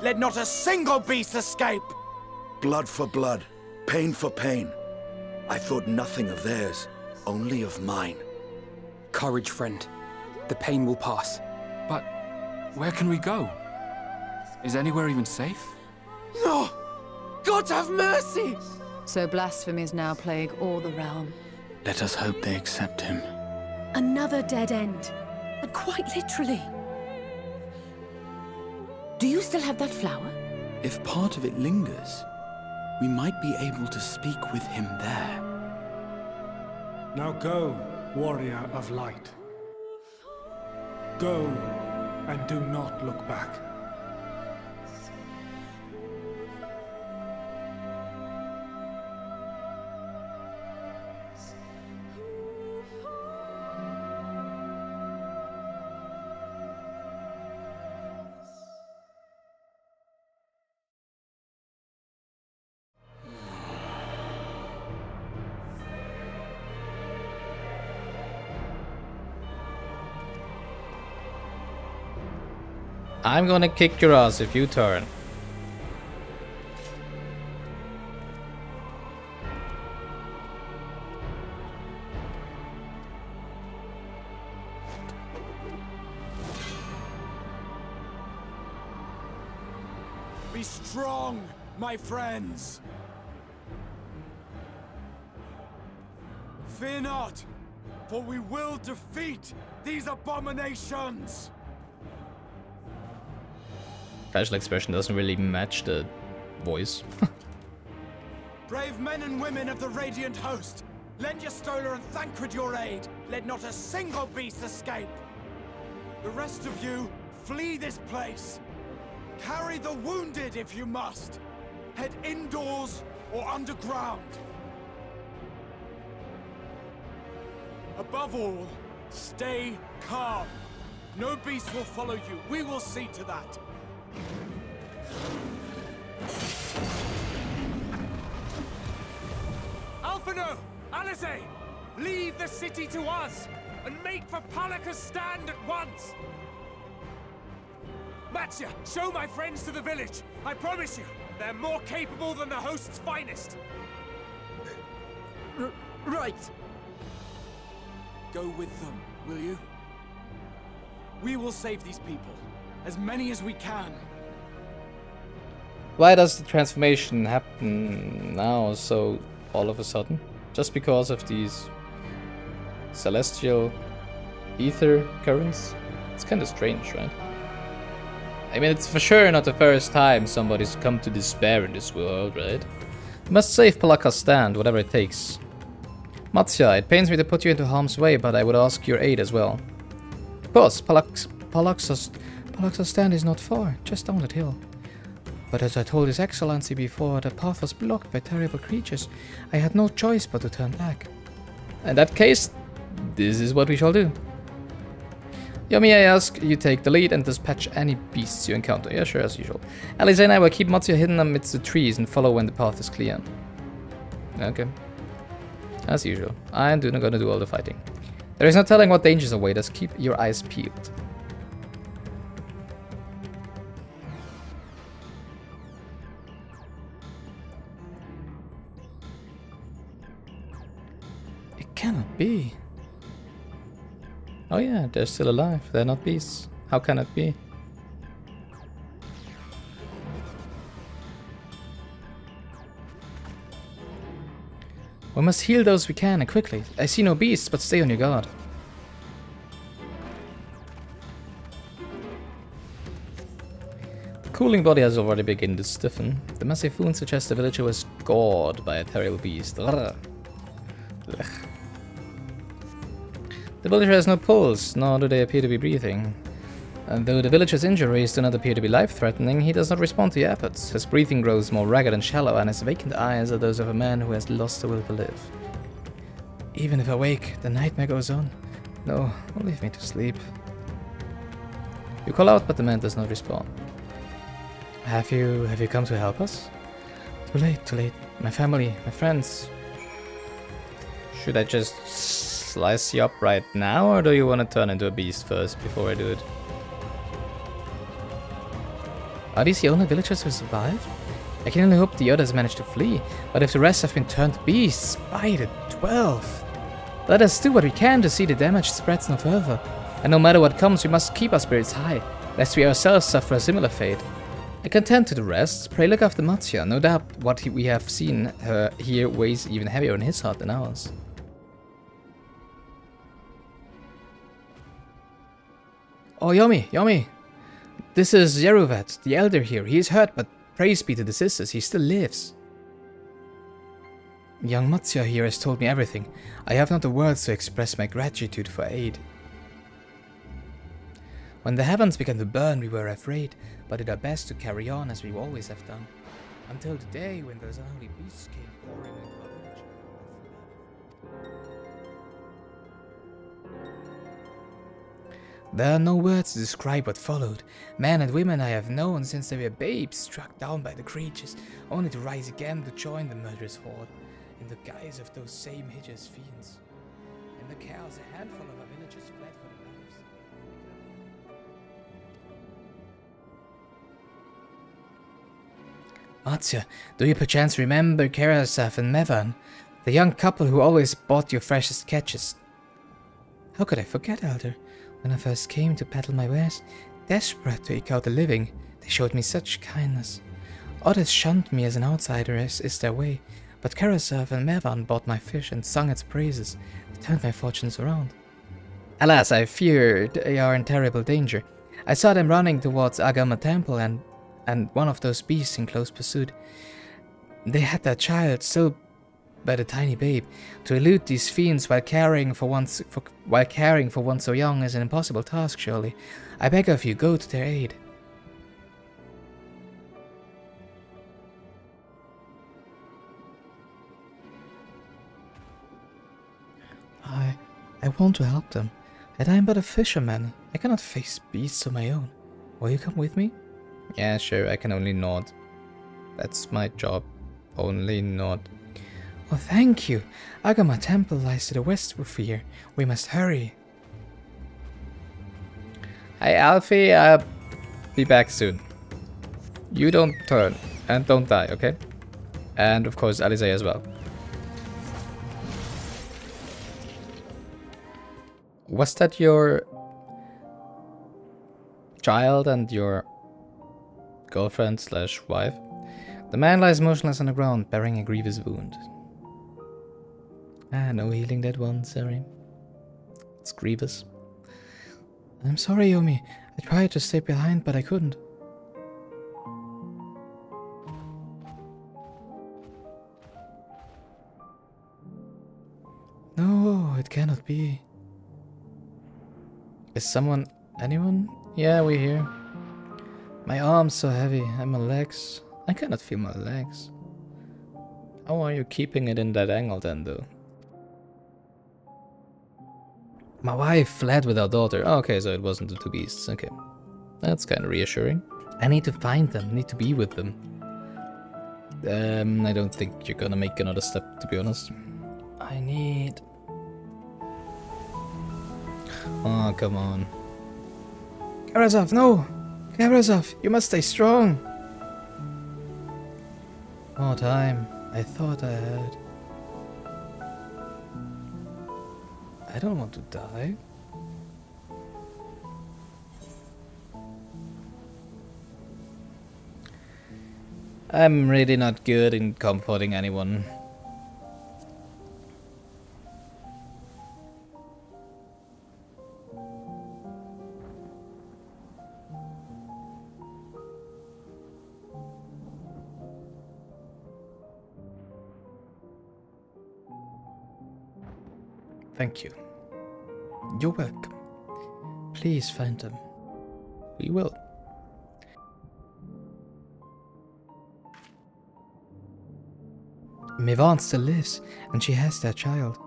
Let not a single beast escape! Blood for blood, pain for pain. I thought nothing of theirs, only of mine. Courage, friend. The pain will pass. But where can we go? Is anywhere even safe? No! God have mercy! So blasphemies now plague all the realm. Let us hope they accept him. Another dead end. And quite literally. Do you still have that flower? If part of it lingers, we might be able to speak with him there. Now go, warrior of light. Go, and do not look back. I'm gonna kick your ass if you turn. Be strong, my friends! Fear not, for we will defeat these abominations! Facial expression doesn't really match the voice. Brave men and women of the Radiant Host, lend your Stola and Thancred your aid. Let not a single beast escape. The rest of you, flee this place. Carry the wounded if you must. Head indoors or underground. Above all, stay calm. No beast will follow you. We will see to that. Alphino! Alisaie! Leave the city to us, and make for Palaka's stand at once! Matsya, show my friends to the village! I promise you, they're more capable than the host's finest! Right! Go with them, will you? We will save these people. As many as we can. Why does the transformation happen now so all of a sudden? Just because of these celestial ether currents? It's kind of strange, right? I mean, it's for sure not the first time somebody's come to despair in this world, right? We must save Palaka's stand, whatever it takes. Matsya, it pains me to put you into harm's way, but I would ask your aid as well. Of course, Palaka's stand is not far, just down that hill. But as I told His Excellency before, the path was blocked by terrible creatures. I had no choice but to turn back. In that case, this is what we shall do. Yomi, I ask you take the lead and dispatch any beasts you encounter. Yeah, sure, as usual. Alisaie and I will keep Matsya hidden amidst the trees and follow when the path is clear. Okay. As usual. I'm gonna do all the fighting. There is no telling what dangers await us. Keep your eyes peeled. Cannot be. Oh yeah, they're still alive. They're not beasts. How can it be? We must heal those we can and quickly. I see no beasts, but stay on your guard. The cooling body has already begun to stiffen. The massive wound suggests the villager was gored by a terrible beast. Ugh. The villager has no pulse, nor do they appear to be breathing. And though the villager's injuries do not appear to be life-threatening, he does not respond to your efforts. His breathing grows more ragged and shallow, and his vacant eyes are those of a man who has lost the will to live. Even if awake, the nightmare goes on. No, don't leave me to sleep. You call out, but the man does not respond. Have you come to help us? Too late, too late. My family, my friends. Should I just slice you up right now, or do you want to turn into a beast first before I do it? Are these the only villagers who survived? I can only hope the others managed to flee, but if the rest have been turned beasts, by the 12. Let us do what we can to see the damage spreads no further. And no matter what comes, we must keep our spirits high, lest we ourselves suffer a similar fate. I contend to the rest. Pray look after Matsya. No doubt what we have seen her here weighs even heavier in his heart than ours. Oh, Yomi, Yomi! This is Yeruvet, the elder here. He is hurt, but praise be to the sisters, he still lives. Young Matsya here has told me everything. I have not the words to express my gratitude for aid. When the heavens began to burn, we were afraid, but did our best to carry on as we always have done. Until the day when those unholy beasts came pouring into our village. There are no words to describe what followed. Men and women I have known since they were babes, struck down by the creatures, only to rise again to join the murderous horde, in the guise of those same hideous fiends. In the chaos, a handful of our villagers fled for their lives. Matsya, do you perchance remember Karasaf and Mevan, the young couple who always bought your freshest catches? How could I forget, Elder? When I first came to peddle my wares, desperate to eke out a living, they showed me such kindness. Others shunned me as an outsider, as is their way, but Karasaf and Mevan bought my fish and sung its praises. They turned my fortunes around. Alas, I fear they are in terrible danger. I saw them running towards Agama Temple and one of those beasts in close pursuit. They had their child, still but a tiny babe. To elude these fiends while caring for one so young is an impossible task, surely. I beg of you, go to their aid. I want to help them, yet I am but a fisherman. I cannot face beasts of my own. Will you come with me? Yeah, sure, I can only nod. That's my job. Only nod. Oh, thank you. Agama Temple lies to the west of here. We must hurry. Hi, Alfie. I'll be back soon. You don't turn and don't die, okay? And of course, Alisaie as well. Was that your child and your girlfriend slash wife? The man lies motionless on the ground, bearing a grievous wound. Ah, no healing that one, sorry. It's grievous. I'm sorry, Yomi. I tried to stay behind, but I couldn't. No, it cannot be. Is someone... anyone? Yeah, we're here. My arm's so heavy, and my legs... I cannot feel my legs. How are you keeping it in that angle then, though? My wife fled with our daughter. Oh, okay, so it wasn't the two beasts. Okay. That's kind of reassuring. I need to find them, need to be with them. I don't think you're gonna make another step, to be honest. I need... Oh, come on. Karasaf, no! Karasaf, you must stay strong! More time. I thought I had. I don't want to die. I'm really not good in comforting anyone. Thank you. You're welcome. Please find them. We will. Mevan still lives, and she has their child.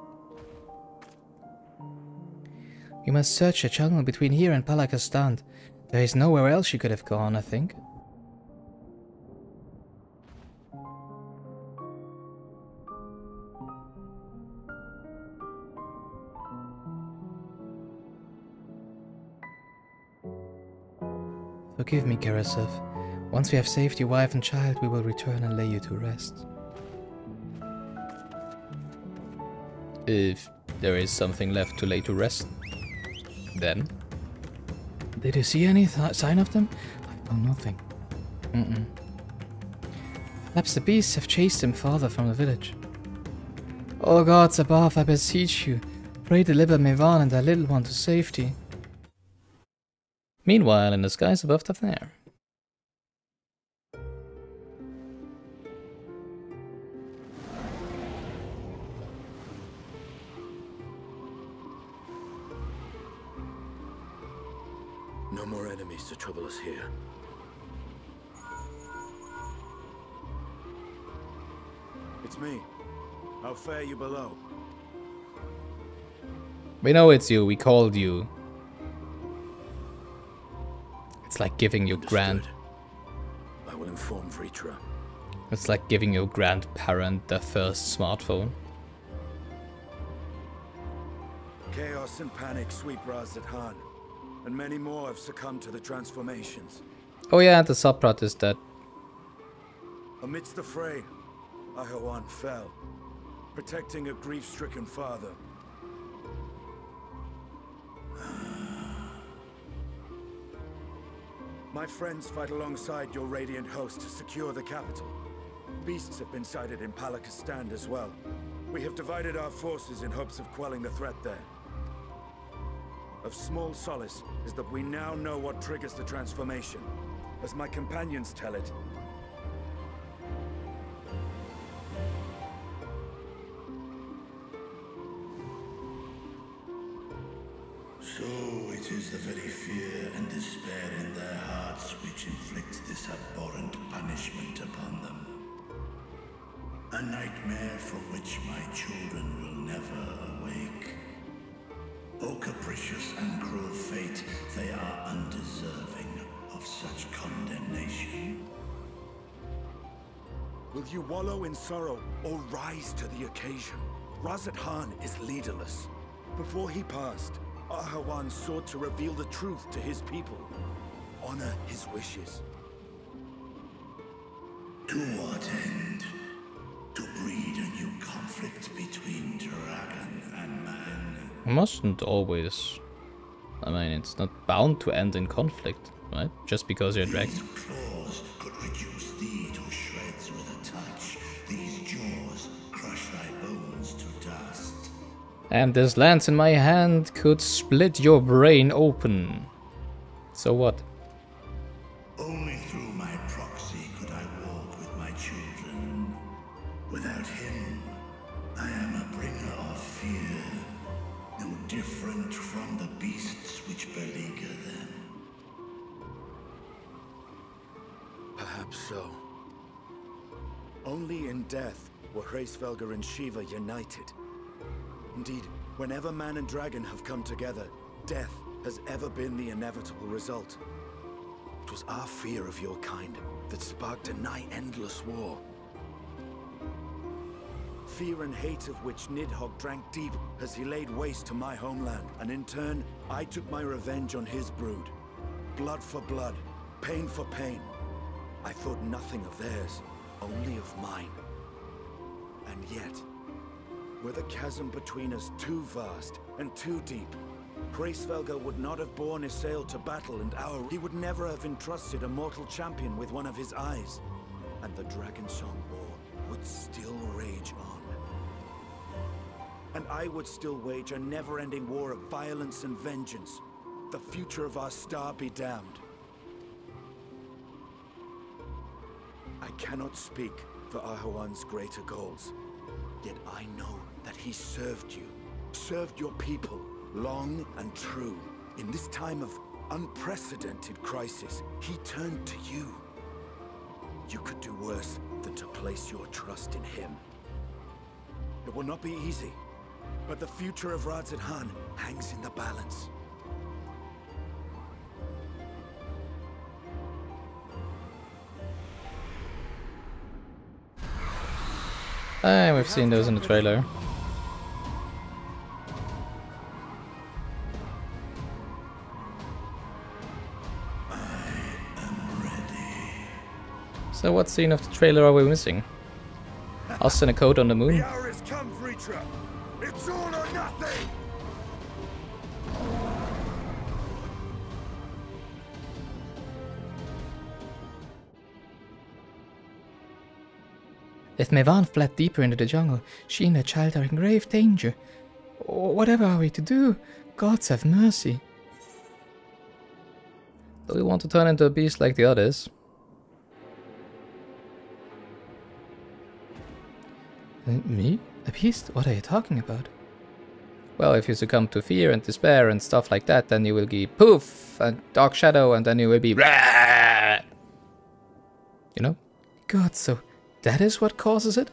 We must search the jungle between here and Palakastan. There is nowhere else she could have gone, I think. Forgive me, Karasaf. Once we have saved your wife and child, we will return and lay you to rest. If there is something left to lay to rest, then. Did you see any sign of them? I found nothing. Perhaps the beasts have chased them farther from the village. O gods above, I beseech you, pray deliver Mehvan and their little one to safety. Meanwhile, in the skies above Tafnir. No more enemies to trouble us here. It's me. How fare you below? We know it's you, we called you. It's like giving your I will inform Vritra. It's like giving your grandparent their first smartphone. Chaos and panic sweep Raz-at-Han, and many more have succumbed to the transformations. Oh yeah, the subplot is that. Amidst the fray, Ahawan fell, protecting a grief-stricken father. My friends fight alongside your Radiant host to secure the capital. Beasts have been sighted in Palakistan as well. We have divided our forces in hopes of quelling the threat there. Of small solace is that we now know what triggers the transformation. As my companions tell it, so it is the very fear and despair in their hearts which inflicts this abhorrent punishment upon them. A nightmare from which my children will never awake. O capricious and cruel fate, they are undeserving of such condemnation. will you wallow in sorrow or rise to the occasion? Raz-at-Han is leaderless. Before he passed, Ahawan sought to reveal the truth to his people. Honor his wishes. To what end? To breed a new conflict between dragon and man? Mustn't always. I mean, it's not bound to end in conflict, right? Just because you're a dragon. These claws could reduce thee to shreds with a touch. These jaws crush thy bones to dust. And this lance in my hand could split your brain open. So what? Only through my proxy could I walk with my children. Without him, I am a bringer of fear, no different from the beasts which beleaguer them. Perhaps so. Only in death were Hraesvelgr and Shiva united. Indeed, whenever man and dragon have come together, death has ever been the inevitable result. It was our fear of your kind that sparked a nigh-endless war. Fear and hate of which Nidhogg drank deep as he laid waste to my homeland, and in turn, I took my revenge on his brood. Blood for blood, pain for pain. I thought nothing of theirs, only of mine. And yet, were the chasm between us too vast and too deep, Hraesvelgr would not have borne Ysael to battle, and he would never have entrusted a mortal champion with one of his eyes. And the Dragonsong War would still rage on. And I would still wage a never-ending war of violence and vengeance. The future of our star be damned. I cannot speak for Ahawan's greater goals, yet I know that he served you, served your people, long and true. In this time of unprecedented crisis, he turned to you. You could do worse than to place your trust in him. It will not be easy, but the future of Raz-at-Han hangs in the balance. We've seen those in the trailer. So what scene of the trailer are we missing? Us in a coat on the moon? The hour has come, Vritra. It's all or nothing. If Mehvan fled deeper into the jungle, she and her child are in grave danger. Whatever are we to do? Gods have mercy. Do we want to turn into a beast like the others? Me? A beast? What are you talking about? Well, if you succumb to fear and despair and stuff like that, then you will be poof and dark shadow, and then you will be rah! You know? God, so that is what causes it?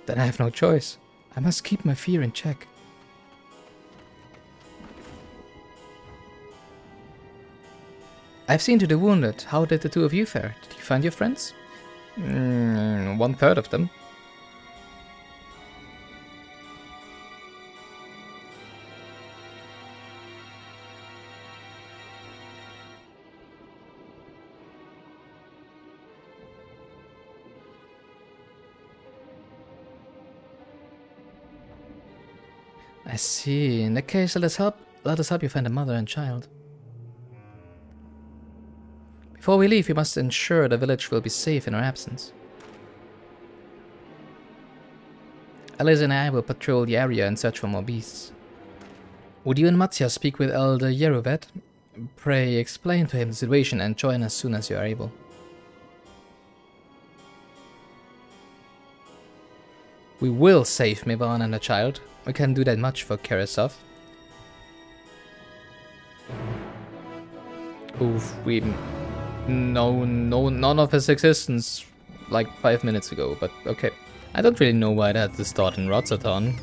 Then I have no choice. I must keep my fear in check. I've seen to the wounded. How did the two of you fare? Did you find your friends? 1/3 of them. I see. In that case, let us help you find a mother and child. Before we leave, we must ensure the village will be safe in our absence. Alice and I will patrol the area and search for more beasts. Would you and Mattia speak with Elder Yeruvet? Pray explain to him the situation and join as soon as you are able. We will save Mehvan and the child. We can't do that much for Karisov. Oof, we know none of his existence like 5 minutes ago, but okay. I don't really know why that had to start in Radz-at-Han,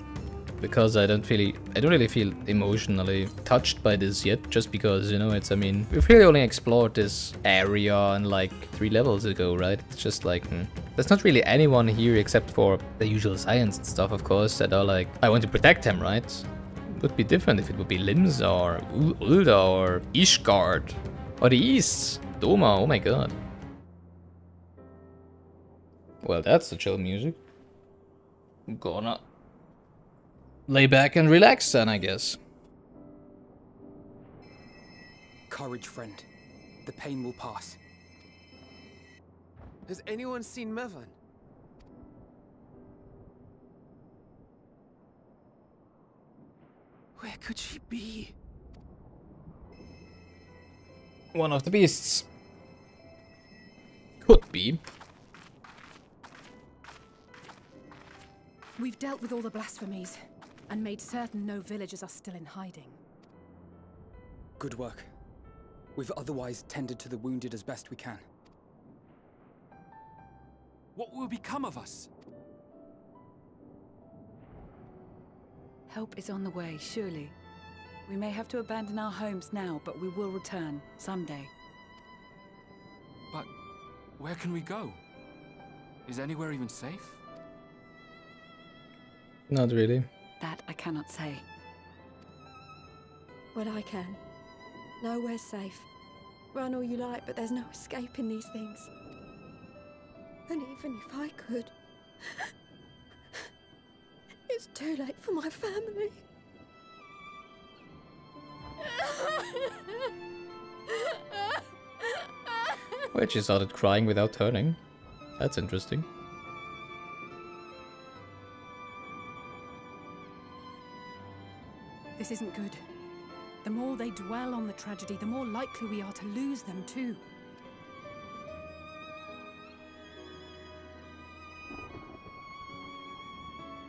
because I don't really feel emotionally touched by this yet, just because, you know, I mean, we've really only explored this area in like 3 levels ago, right? It's just like, there's not really anyone here except for the usual science and stuff, of course, that are like, I want to protect him, right? It would be different if it would be Limsa or Ul'dah or Ishgard or the East. Doma, oh my god. Well, that's the chill music. I'm gonna lay back and relax then, I guess. Courage, friend. The pain will pass. Has anyone seen Mehvan? Where could she be? One of the beasts. Could be. We've dealt with all the blasphemies and made certain no villagers are still in hiding. Good work. We've otherwise tended to the wounded as best we can. What will become of us? Help is on the way, surely. We may have to abandon our homes now, but we will return someday. But where can we go? Is anywhere even safe? Not really. That I cannot say. Well, I can. Nowhere's safe. Run all you like, but there's no escaping these things. And even if I could, it's too late for my family. Wait, she started crying without turning. That's interesting. This isn't good. The more they dwell on the tragedy, the more likely we are to lose them too.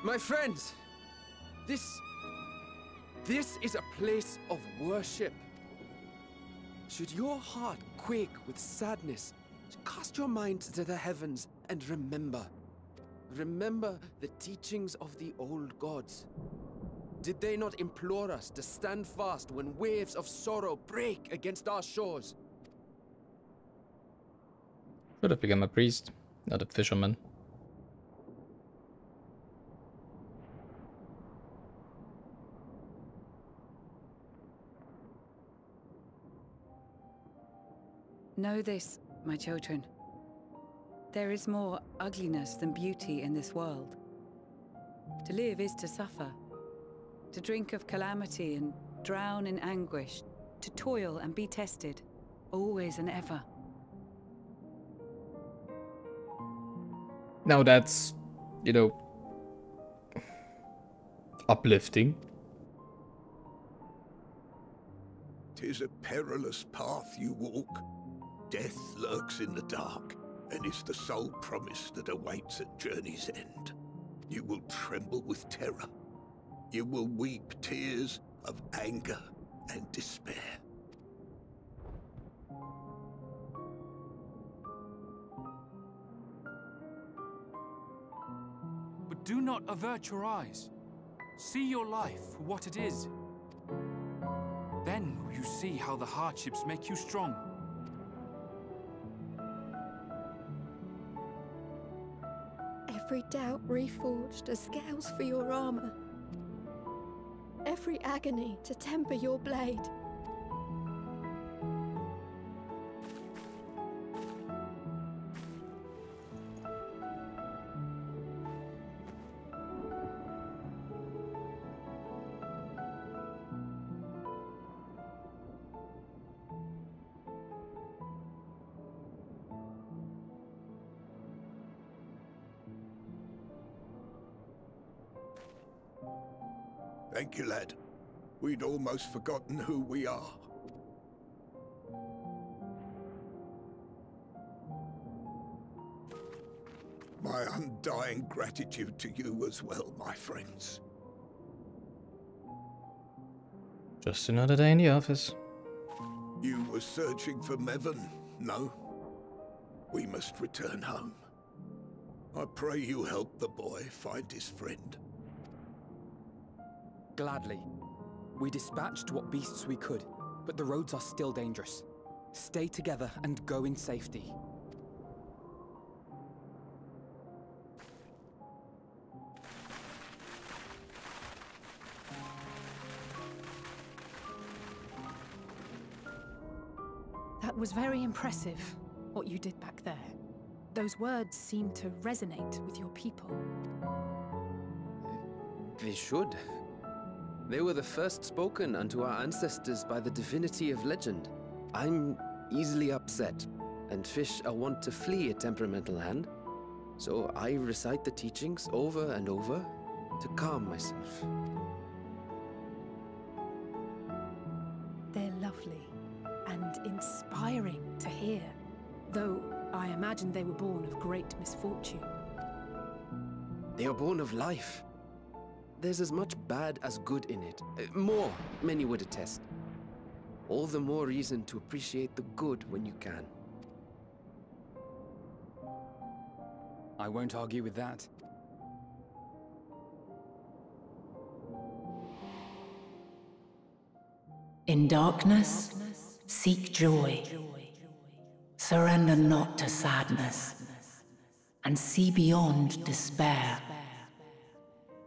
My friends, this is a place of worship. Should your heart quake with sadness, cast your mind to the heavens and remember. Remember the teachings of the old gods. Did they not implore us to stand fast when waves of sorrow break against our shores? Should have become a priest, not a fisherman. Know this, my children. There is more ugliness than beauty in this world. To live is to suffer. To drink of calamity and drown in anguish. To toil and be tested, always and ever. Now that's, you know, uplifting. 'Tis a perilous path you walk. Death lurks in the dark, and is the sole promise that awaits at journey's end. You will tremble with terror. You will weep tears of anger and despair. But do not avert your eyes. See your life for what it is. Then will you see how the hardships make you strong. Every doubt reforged as scales for your armor. Every agony to temper your blade. Thank you, lad. We'd almost forgotten who we are. My undying gratitude to you as well, my friends. Just another day in the office. You were searching for Mevon, no? We must return home. I pray you help the boy find his friend. Gladly. We dispatched what beasts we could, but the roads are still dangerous. Stay together and go in safety. That was very impressive, what you did back there. Those words seem to resonate with your people. They should. They were the first spoken unto our ancestors by the divinity of legend. I'm easily upset, and fish are wont to flee a temperamental hand. So I recite the teachings over and over to calm myself. They're lovely and inspiring to hear, though I imagine they were born of great misfortune. They are born of life. There's as much bad as good in it. More, many would attest. All the more reason to appreciate the good when you can. I won't argue with that. In darkness, seek joy. Surrender not to sadness, and see beyond despair.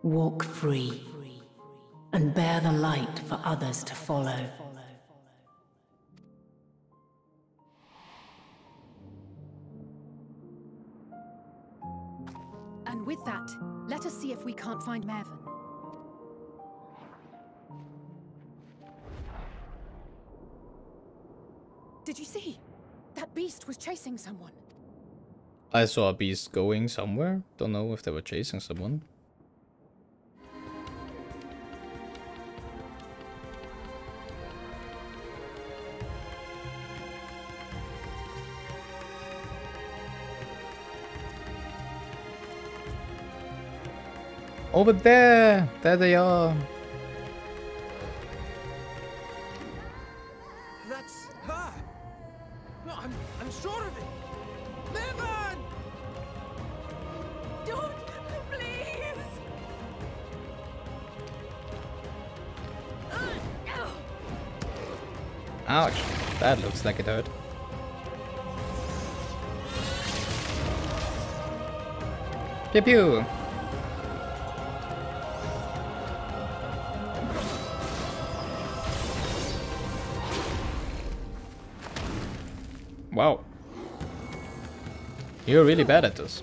Walk free, and bear the light for others to follow. And with that, let us see if we can't find Mervyn. Did you see? That beast was chasing someone. I saw a beast going somewhere. Don't know if they were chasing someone. Over there! There they are! That's her! No, I'm sure of it! Mervyn! Don't, please! Ouch! That looks like it hurt. Pew pew! Wow. You're really bad at this.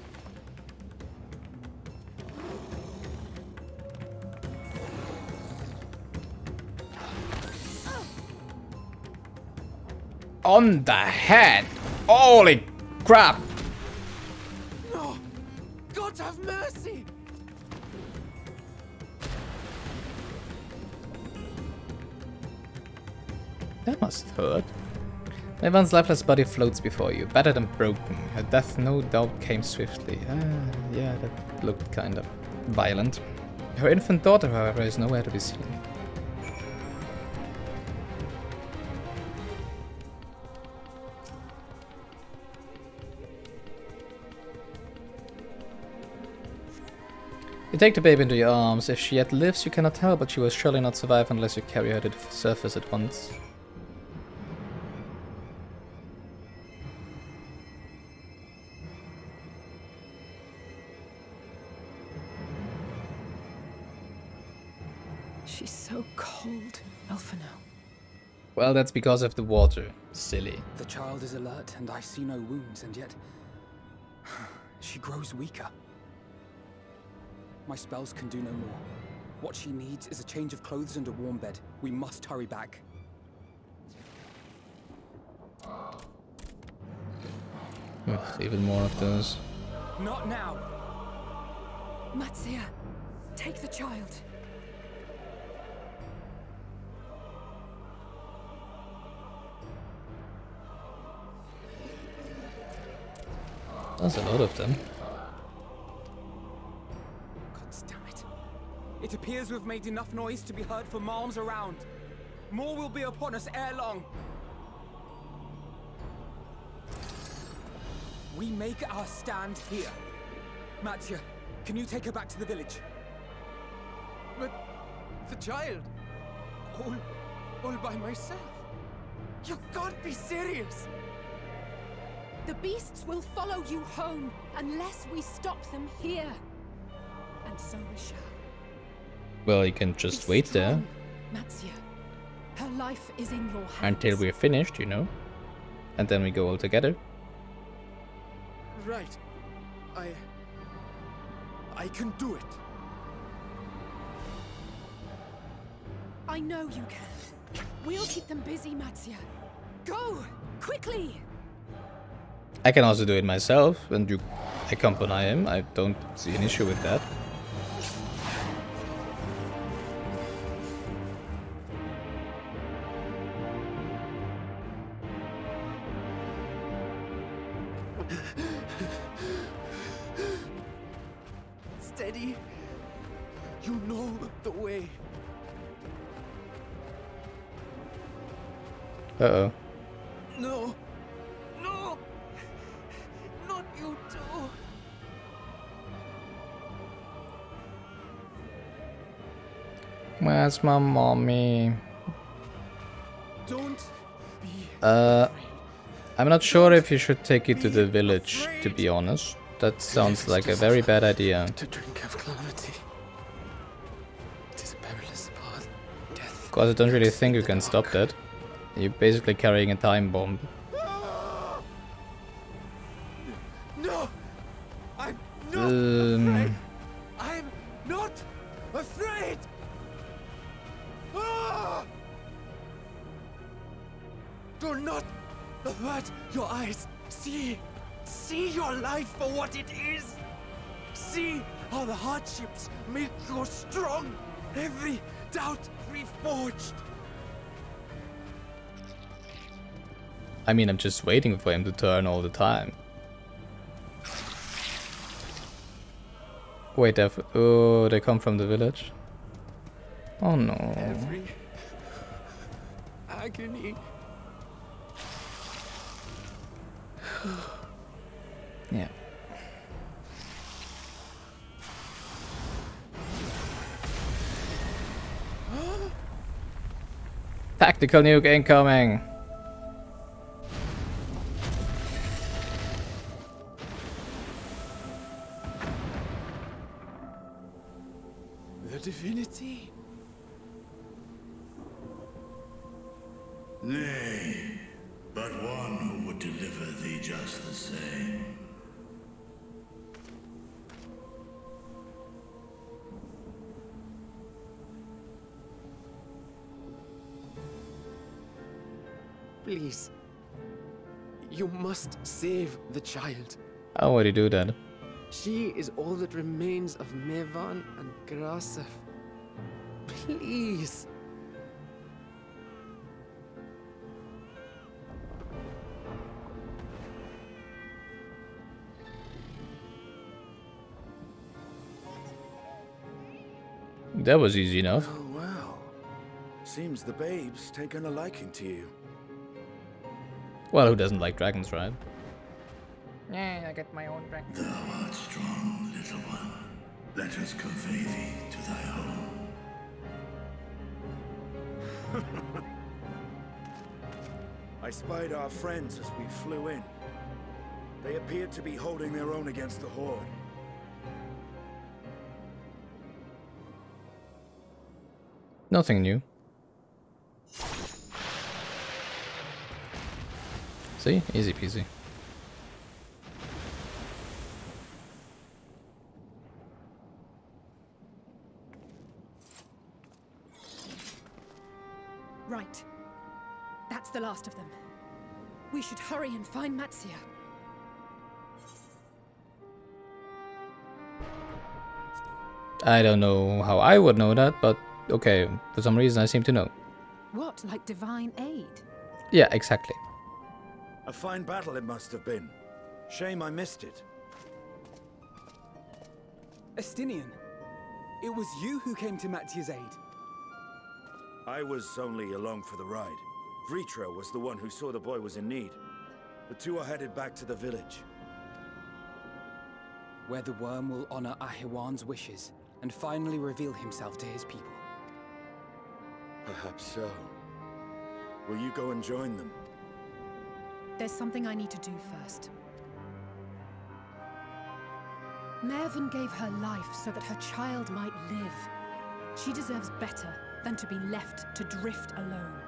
On the head! Holy crap! No! God have mercy! That must hurt. Everyone's lifeless body floats before you, battered and broken. Her death no doubt came swiftly. Yeah, that looked kind of violent. Her infant daughter, however, is nowhere to be seen. You take the baby into your arms. If she yet lives, you cannot tell, but she will surely not survive unless you carry her to the surface at once. She's so cold, Elfino. Well, that's because of the water. Silly. The child is alert, and I see no wounds, and yet she grows weaker. My spells can do no more. What she needs is a change of clothes and a warm bed. We must hurry back. Ugh, even more of those. Not now! Matsya, take the child. That's a lot of them. It appears we've made enough noise to be heard for miles around. More will be upon us ere long. We make our stand here. Matsya, can you take her back to the village? But the child, all by myself. You can't be serious. The beasts will follow you home unless we stop them here. And so we shall. Well, you can just wait there. Matsya, her life is in your hands. Until we're finished, you know. And then we go all together. Right. I can do it. I know you can. We'll keep them busy, Matsya. Go! Quickly! I can also do it myself, and you accompany him. I don't see an issue with that. Steady. You know the way. Uh-oh. No. No. Not you too. Where's my mommy? Don't be I'm not sure if you should take it to the village, to be honest. That sounds like a very bad idea. To drink of calamity. It is a perilous path. Death. Because I don't really think you can stop that. You're basically carrying a time bomb. No! I'm not afraid! I'm not afraid! Ah! Do not avert your eyes. See your life for what it is. See how the hardships make you strong. Every doubt reforged. I mean, I'm just waiting for him to turn all the time. Wait, oh, they come from the village? Oh no. Every agony. Yeah. Tactical nuke incoming! The divinity? Nay, but one who would deliver thee just the same. Please. You must save the child. How would you do that? She is all that remains of Mevan and Grasef. Please. That was easy enough. Oh, wow. Seems the babe's taken a liking to you. Well, who doesn't like dragons, right? Yeah, I get my own dragon. Thou art strong, little one. Let us convey thee to thy home. I spied our friends as we flew in. They appeared to be holding their own against the Horde. Nothing new. See? Easy peasy. Right. That's the last of them. We should hurry and find Matzia. I don't know how I would know that, but okay, for some reason I seem to know. What, like divine aid? Yeah, exactly. A fine battle it must have been. Shame I missed it. Estinian, it was you who came to Matzia's aid. I was only along for the ride. Vritra was the one who saw the boy was in need. The two are headed back to the village. Where the worm will honor Ahiwan's wishes and finally reveal himself to his people. Perhaps so. Will you go and join them? There's something I need to do first. Mervyn gave her life so that her child might live. She deserves better than to be left to drift alone.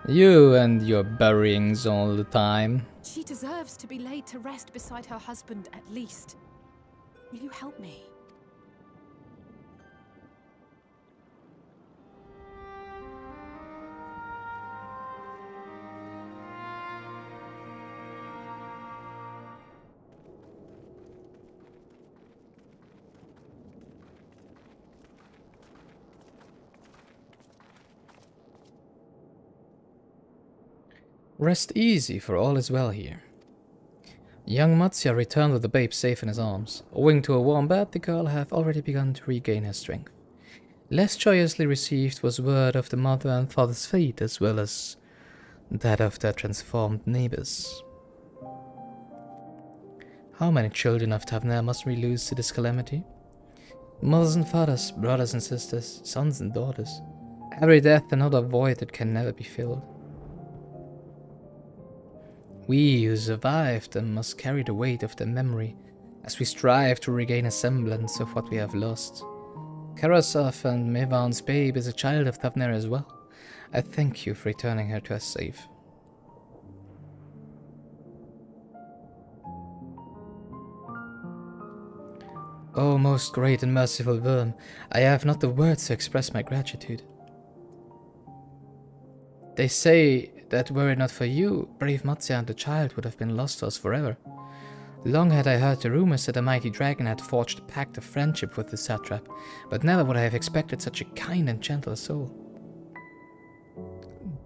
You and your buryings all the time. She deserves to be laid to rest beside her husband at least. Will you help me? Rest easy, for all is well here. Young Matzia returned with the babe safe in his arms. Owing to a warm bed, the girl hath already begun to regain her strength. Less joyously received was word of the mother and father's fate, as well as that of their transformed neighbors. How many children of Tavner must we lose to this calamity? Mothers and fathers, brothers and sisters, sons and daughters. Every death another void that can never be filled. We who survived them must carry the weight of their memory as we strive to regain a semblance of what we have lost. Karasov and Mevan's babe is a child of Tavner as well. I thank you for returning her to us safe. O most great and merciful worm, I have not the words to express my gratitude. They say that were it not for you, brave Matzia and the child would have been lost to us forever. Long had I heard the rumors that the mighty dragon had forged a pact of friendship with the satrap, but never would I have expected such a kind and gentle soul.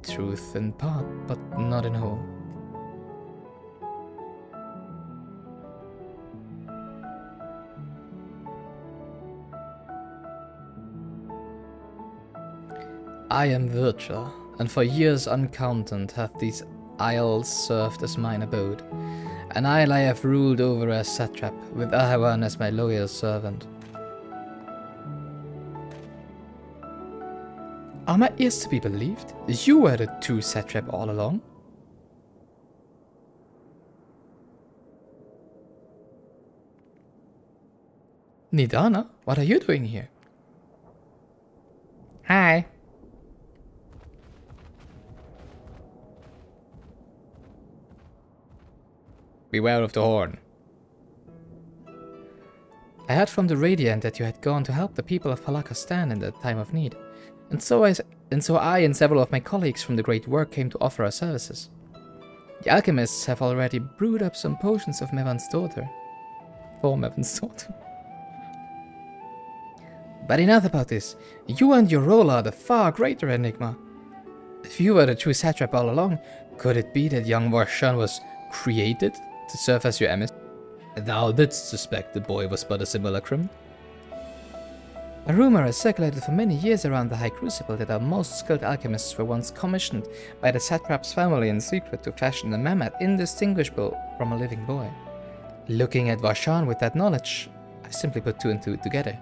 Truth in part, but not in whole. I am Vritra, and for years uncounted hath these isles served as mine abode. An isle I have ruled over as satrap, with Ahiwan as my loyal servant. Are my ears to be believed? You were the true satrap all along? Nidana, what are you doing here? Hi. Beware of the horn. I heard from the Radiant that you had gone to help the people of Palakastan in their time of need, and so I and several of my colleagues from the Great Work came to offer our services. The alchemists have already brewed up some potions of Mevan's daughter. For Mevan's daughter. But enough about this. You and your role are the far greater enigma. If you were the true satrap all along, could it be that young Varshan was created to serve as your emissary? Thou didst suspect the boy was but a simulacrum. A rumor has circulated for many years around the High Crucible that our most skilled alchemists were once commissioned by the satrap's family in secret to fashion a mammoth indistinguishable from a living boy. Looking at Varshan with that knowledge, I simply put two and two together.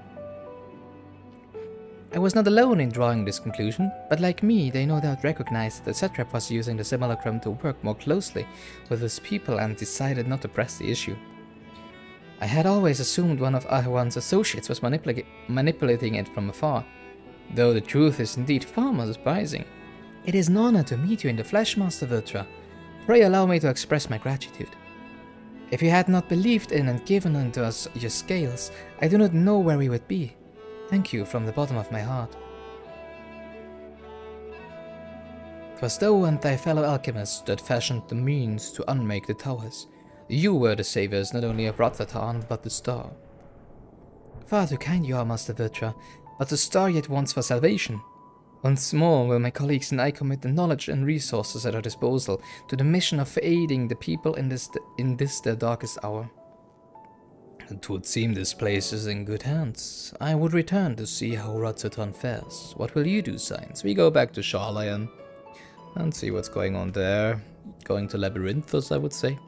I was not alone in drawing this conclusion, but like me, they no doubt recognized that the satrap was using the simulacrum to work more closely with his people and decided not to press the issue. I had always assumed one of Ahuan's associates was manipulating it from afar, though the truth is indeed far more surprising. It is an honor to meet you in the flesh, Master Virtra. Pray allow me to express my gratitude. If you had not believed in and given unto us your scales, I do not know where we would be. Thank you from the bottom of my heart. 'Twas thou and thy fellow alchemists that fashioned the means to unmake the towers. You were the saviors not only of Rathatarn, but the star. Far too kind you are, Master Virtra, but the star yet wants for salvation. Once more will my colleagues and I commit the knowledge and resources at our disposal to the mission of aiding the people in this their darkest hour. It would seem this place is in good hands. I would return to see how Rathatarn fares. What will you do, Science? We go back to Sharlayan and see what's going on there. Going to Labyrinthos, I would say.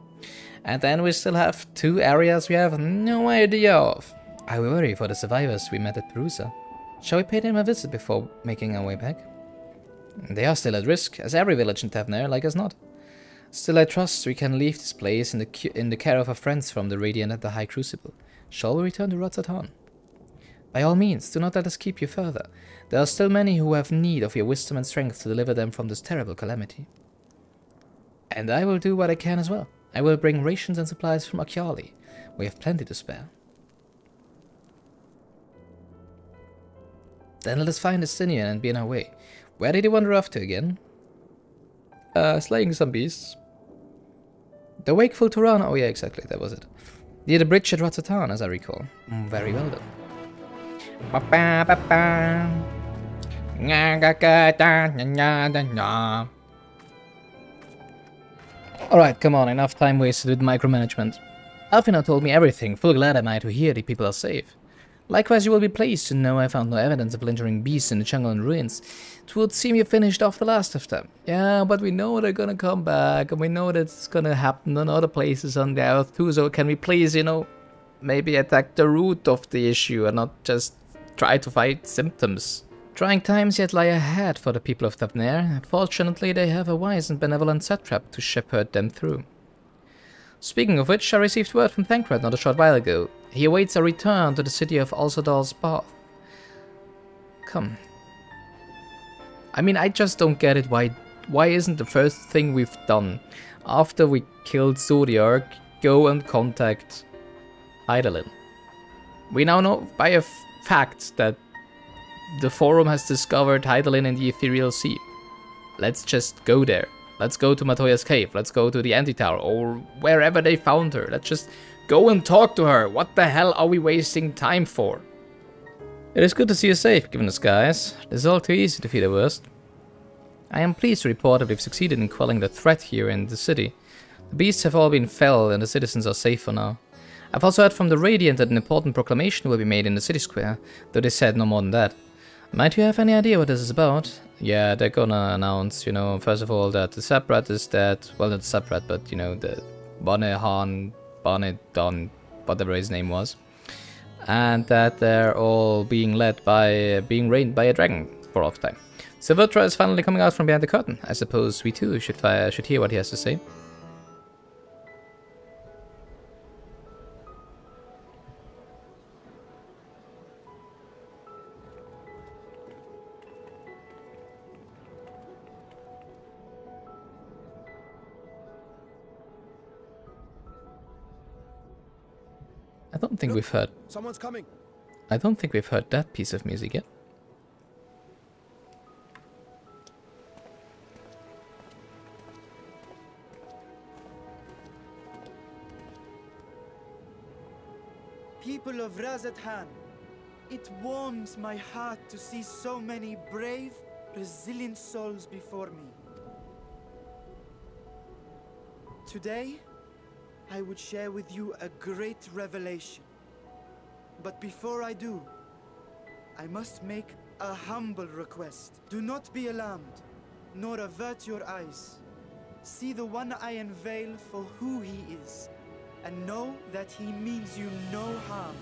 And then we still have 2 areas we have no idea of. I worry for the survivors we met at Perusa. Shall we pay them a visit before making our way back? They are still at risk, as every village in Tavnair, like as not. Still, I trust we can leave this place in the care of our friends from the Radiant at the High Crucible. Shall we return to Rathatarn? By all means, do not let us keep you further. There are still many who have need of your wisdom and strength to deliver them from this terrible calamity. And I will do what I can as well. I will bring rations and supplies from Akyali. We have plenty to spare. Then let us find Estinian and be on our way. Where did he wander off to again? Slaying some beasts. The Wakeful Turan, oh yeah, exactly, that was it. Near the bridge at Rathatarn, as I recall. Very well done. Alright, come on, enough time wasted with micromanagement. Alfina told me everything, full glad am I to hear the people are safe. Likewise, you will be pleased to know I found no evidence of lingering beasts in the jungle and ruins. It would seem you finished off the last of them. Yeah, but we know they're gonna come back, and we know that it's gonna happen in other places on the earth too, so can we please, you know, maybe attack the root of the issue and not just try to fight symptoms. Trying times yet lie ahead for the people of Tavnair. Fortunately, they have a wise and benevolent satrap to shepherd them through. Speaking of which, I received word from Thancred not a short while ago. He awaits a return to the city of Ulsadal's Path. Come. I mean, I just don't get it. Why isn't the first thing we've done after we killed Zodiark go and contact Hydaelyn? We now know by a fact that the Forum has discovered Hydaelyn in the Ethereal Sea. Let's just go there. Let's go to Matoya's cave. Let's go to the Antitower or wherever they found her. Let's just go and talk to her. What the hell are we wasting time for? It is good to see you safe, given the skies. It is all too easy to fear the worst. I am pleased to report that we've succeeded in quelling the threat here in the city. The beasts have all been felled and the citizens are safe for now. I've also heard from the Radiant that an important proclamation will be made in the city square, though they said no more than that. Might you have any idea what this is about? Yeah, they're gonna announce, you know, first of all that the Sabrat is dead. Well, not Sabrat, but, you know, the Bonehan, Bonedon, whatever his name was. And that they're all being led by, being reigned by a dragon for off time. So Virtra is finally coming out from behind the curtain. I suppose we too should hear what he has to say. I don't think we've heard. Someone's coming. I don't think we've heard that piece of music yet. People of Razathan, it warms my heart to see so many brave, resilient souls before me. Today, I would share with you a great revelation. But before I do, I must make a humble request. Do not be alarmed, nor avert your eyes. See the one I unveil for who he is, and know that he means you no harm.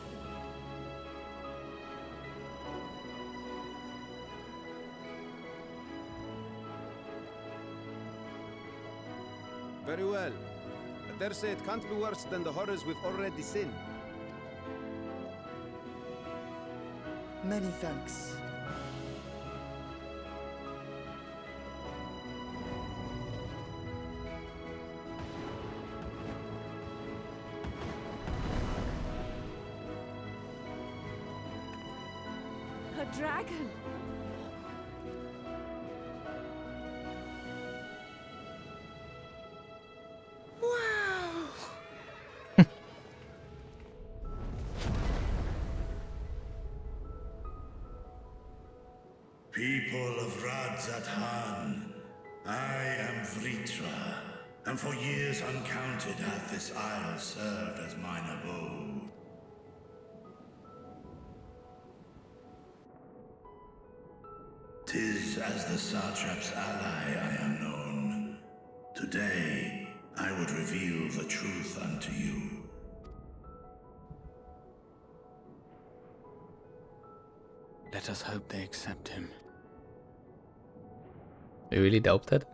Very well. I dare say it can't be worse than the horrors we've already seen. Many thanks. A dragon! People of Razathan, I am Vritra, and for years uncounted hath this isle served as mine abode. 'Tis as the Satrap's ally I am known. Today, I would reveal the truth unto you. Let us hope they accept him. You really doubt that?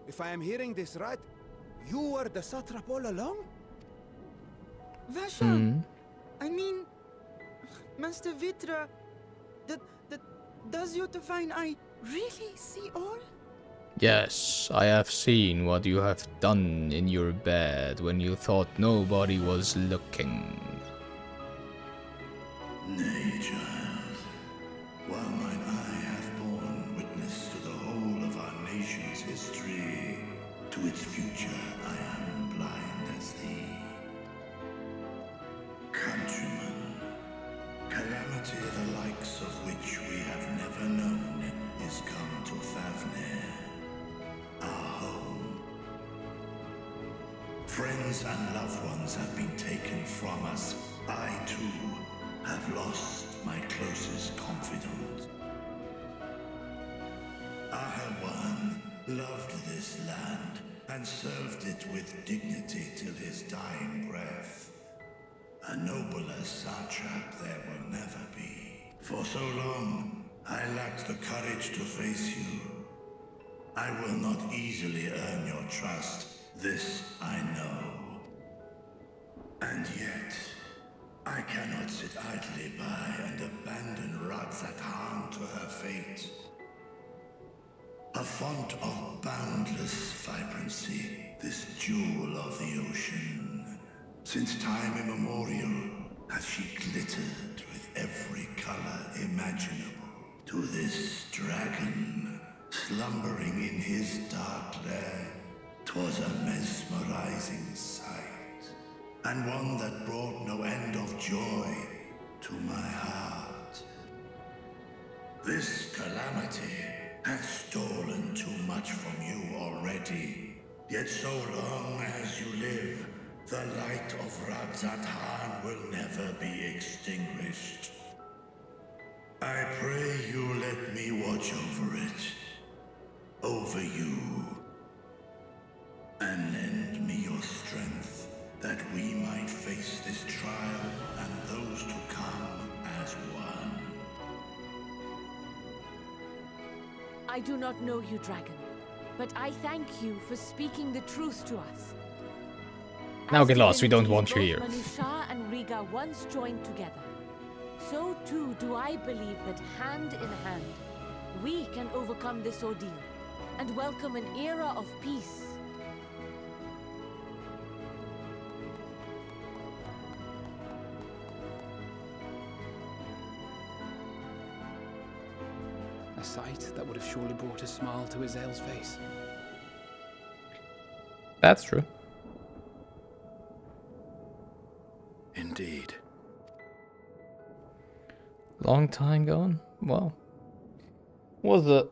If I am hearing this right, you were the satrap all along? Vasha! I mean, Master Vritra, does your divine eye really see all? Yes, I have seen what you have done in your bed when you thought nobody was looking. Nay, child. While mine eye hath borne witness to the whole of our nation's history, to its future I am blind as thee. Countrymen, calamity the likes of which we have never known is come to Thavnair, our home. Friends and loved ones have been taken from us. I, too, have lost my closest confidant. Ahawan loved this land and served it with dignity till his dying breath. A nobler satrap there will never be. For so long, I lacked the courage to face you. I will not easily earn your trust, this I know. And yet, I cannot sit idly by and abandon Razathan to her fate. A font of boundless vibrancy, this jewel of the ocean. Since time immemorial, hath she glittered with every color imaginable. To this dragon, slumbering in his dark lair, 'twas a mesmerizing sight, and one that brought no end of joy to my heart. This calamity hath stolen too much from you already, yet so long as you live, the light of Razathan will never be extinguished. I pray you let me watch over it, over you, and lend me your strength, that we might face this trial and those to come as one. I do not know you, dragon, but I thank you for speaking the truth to us. Now get lost, we don't want you here. Manusha and Riga once joined together. So too do I believe that hand in hand, we can overcome this ordeal and welcome an era of peace. would have surely brought a smile to Azael's face. That's true. Indeed. Long time gone? Wow. Was a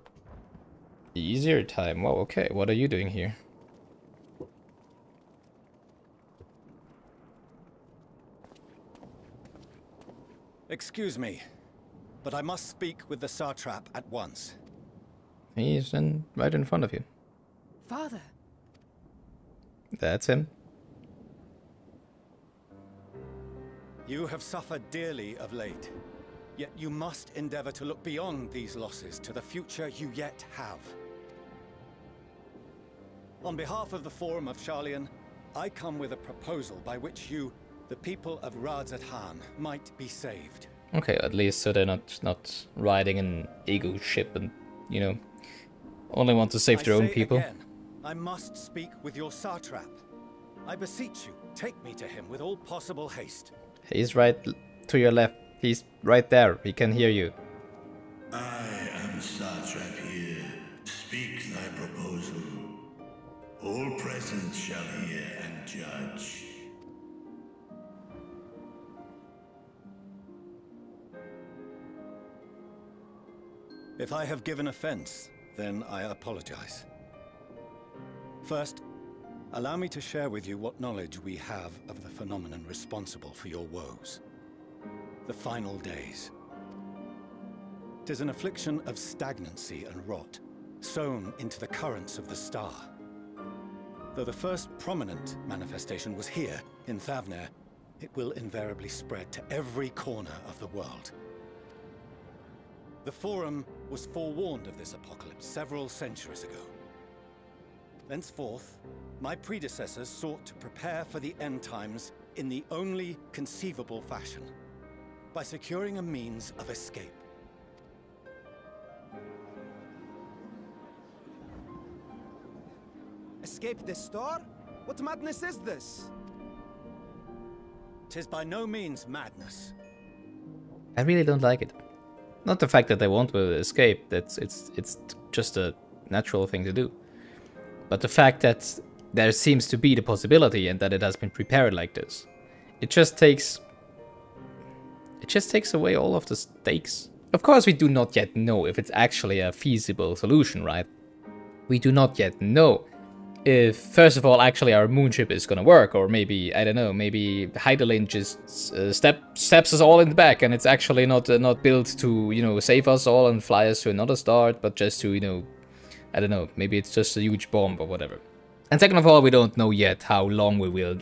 easier time. Well, okay. What are you doing here? Excuse me, but I must speak with the Satrap at once. He's right in front of you. Father. That's him. You have suffered dearly of late, yet you must endeavor to look beyond these losses to the future you yet have. On behalf of the Forum of Sharlayan, I come with a proposal by which you, the people of Radz-at-Han, might be saved. Okay, at least so they're not riding an ego ship and, you know, only want to save their own people. Again, I must speak with your Satrap. I beseech you, take me to him with all possible haste. He's right to your left. He's right there. He can hear you. I am Satrap here. Speak thy proposal. All present shall hear and judge. If I have given offense, then I apologize. First, allow me to share with you what knowledge we have of the phenomenon responsible for your woes. The final days. 'Tis an affliction of stagnancy and rot, sown into the currents of the star. Though the first prominent manifestation was here, in Thavnair, it will invariably spread to every corner of the world. The Forum was forewarned of this apocalypse several centuries ago. Thenceforth, my predecessors sought to prepare for the end times in the only conceivable fashion, by securing a means of escape. Escape the star? What madness is this? 'Tis by no means madness. I really don't like it. Not the fact that they want to escape, it's just a natural thing to do. But the fact that there seems to be the possibility and that it has been prepared like this. It just takes away all of the stakes. Of course we do not yet know if it's actually a feasible solution, right? We do not yet know if, first of all, actually our moonship is gonna work, or maybe, I don't know, maybe Hydaelyn just steps us all in the back and it's actually not built to, you know, save us all and fly us to another star, but just to, you know, I don't know, maybe it's just a huge bomb or whatever. And second of all, we don't know yet how long we will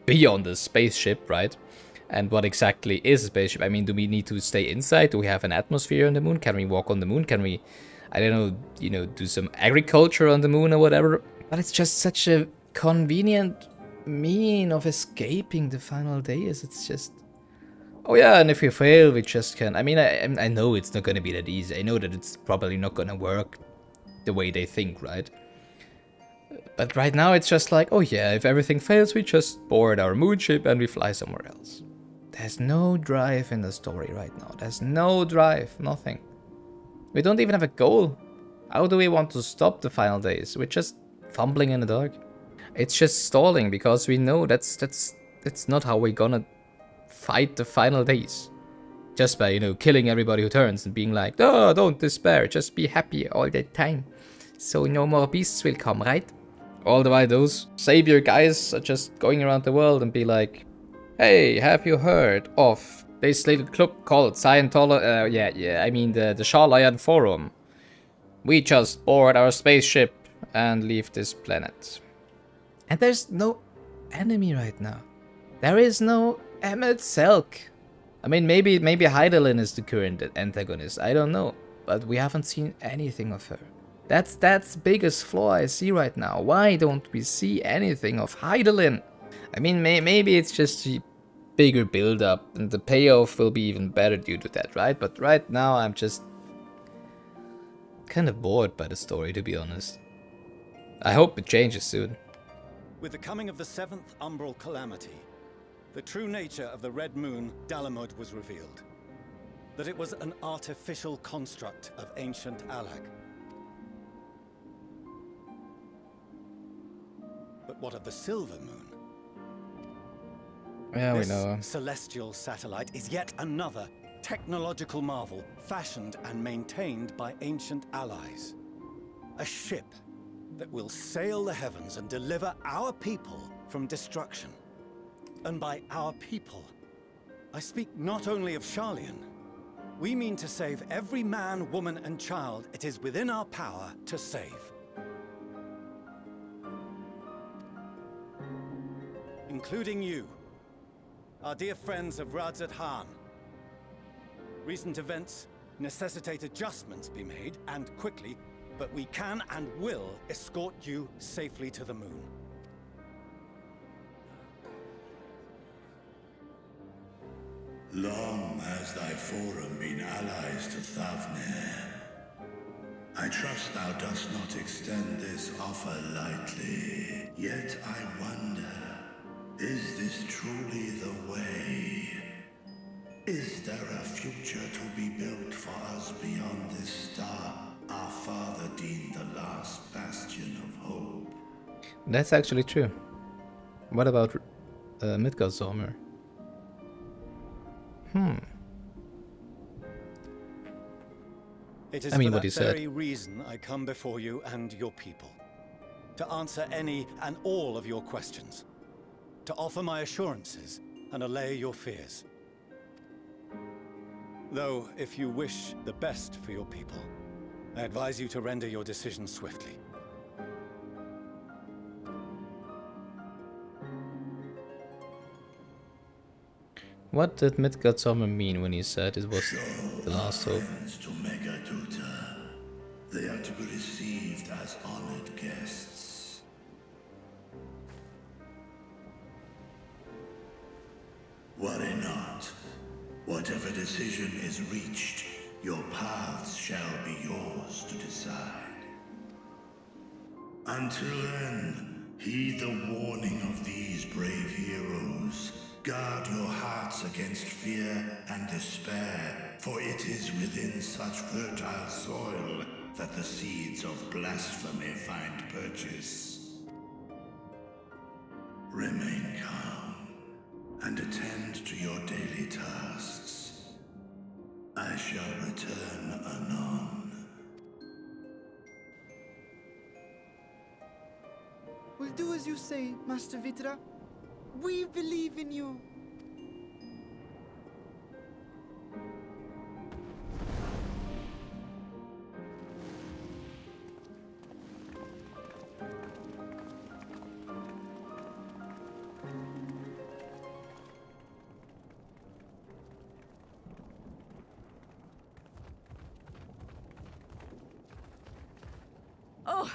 be on the spaceship, right? And what exactly is a spaceship? I mean, do we need to stay inside? Do we have an atmosphere on the moon? Can we walk on the moon? Can we, I don't know, you know, do some agriculture on the moon or whatever? But it's just such a convenient mean of escaping the final days. It's just, oh yeah, and if we fail, we just can. I mean, I know it's not gonna be that easy. I know that it's probably not gonna work the way they think, right? But right now it's just like, oh yeah, if everything fails, we just board our moonship and we fly somewhere else. There's no drive in the story right now. There's no drive, nothing. We don't even have a goal. How do we want to stop the final days? We're just fumbling in the dark. It's just stalling because we know that's not how we're gonna fight the final days. Just by, you know, killing everybody who turns and being like, oh, don't despair, just be happy all the time. So no more beasts will come, right? All the while those savior guys are just going around the world and be like, hey, have you heard of this little club called Scientology? I mean the Sharlayan Forum. We just board our spaceship and leave this planet. And there's no enemy right now. There is no Emet Selch. I mean, maybe Hydaelyn is the current antagonist, I don't know. But we haven't seen anything of her. That's the biggest flaw I see right now. Why don't we see anything of Hydaelyn? I mean, maybe it's just a bigger build-up and the payoff will be even better due to that, right? But right now I'm just kind of bored by the story, to be honest. I hope it changes soon. With the coming of the 7th Umbral Calamity, the true nature of the Red Moon, Dalamud, was revealed. That it was an artificial construct of ancient Allag, But what of the Silver Moon? Yeah, we This know. celestial satellite is yet another technological marvel fashioned and maintained by ancient allies. A ship that will sail the heavens and deliver our people from destruction. And by our people, I speak not only of Sharlayan. We mean to save every man, woman, and child it is within our power to save. Including you, our dear friends of Radzat Han. Recent events necessitate adjustments be made, and quickly, but we can and will escort you safely to the moon. Long has thy forum been allies to Thavnir. I trust thou dost not extend this offer lightly. Yet I wonder, is this truly the way? Is there a future to be built for us beyond this star, our father deemed the last bastion of hope? That's actually true. What about Midgardsormr? It is I mean, for what that he said. very reason I come before you and your people. To answer any and all of your questions. To offer my assurances and allay your fears. Though, if you wish the best for your people, I advise you to render your decision swiftly. What did Midgardsormr mean when he said it was the last hope? To Megaduta, they are to be received as honored guests. Worry not. Whatever decision is reached, your paths shall be yours to decide. Until then, heed the warning of these brave heroes. Guard your hearts against fear and despair, for it is within such fertile soil that the seeds of blasphemy find purchase. Remain calm and attend to your daily tasks. I shall return anon. We'll do as you say, Master Vitra. We believe in you. Oh,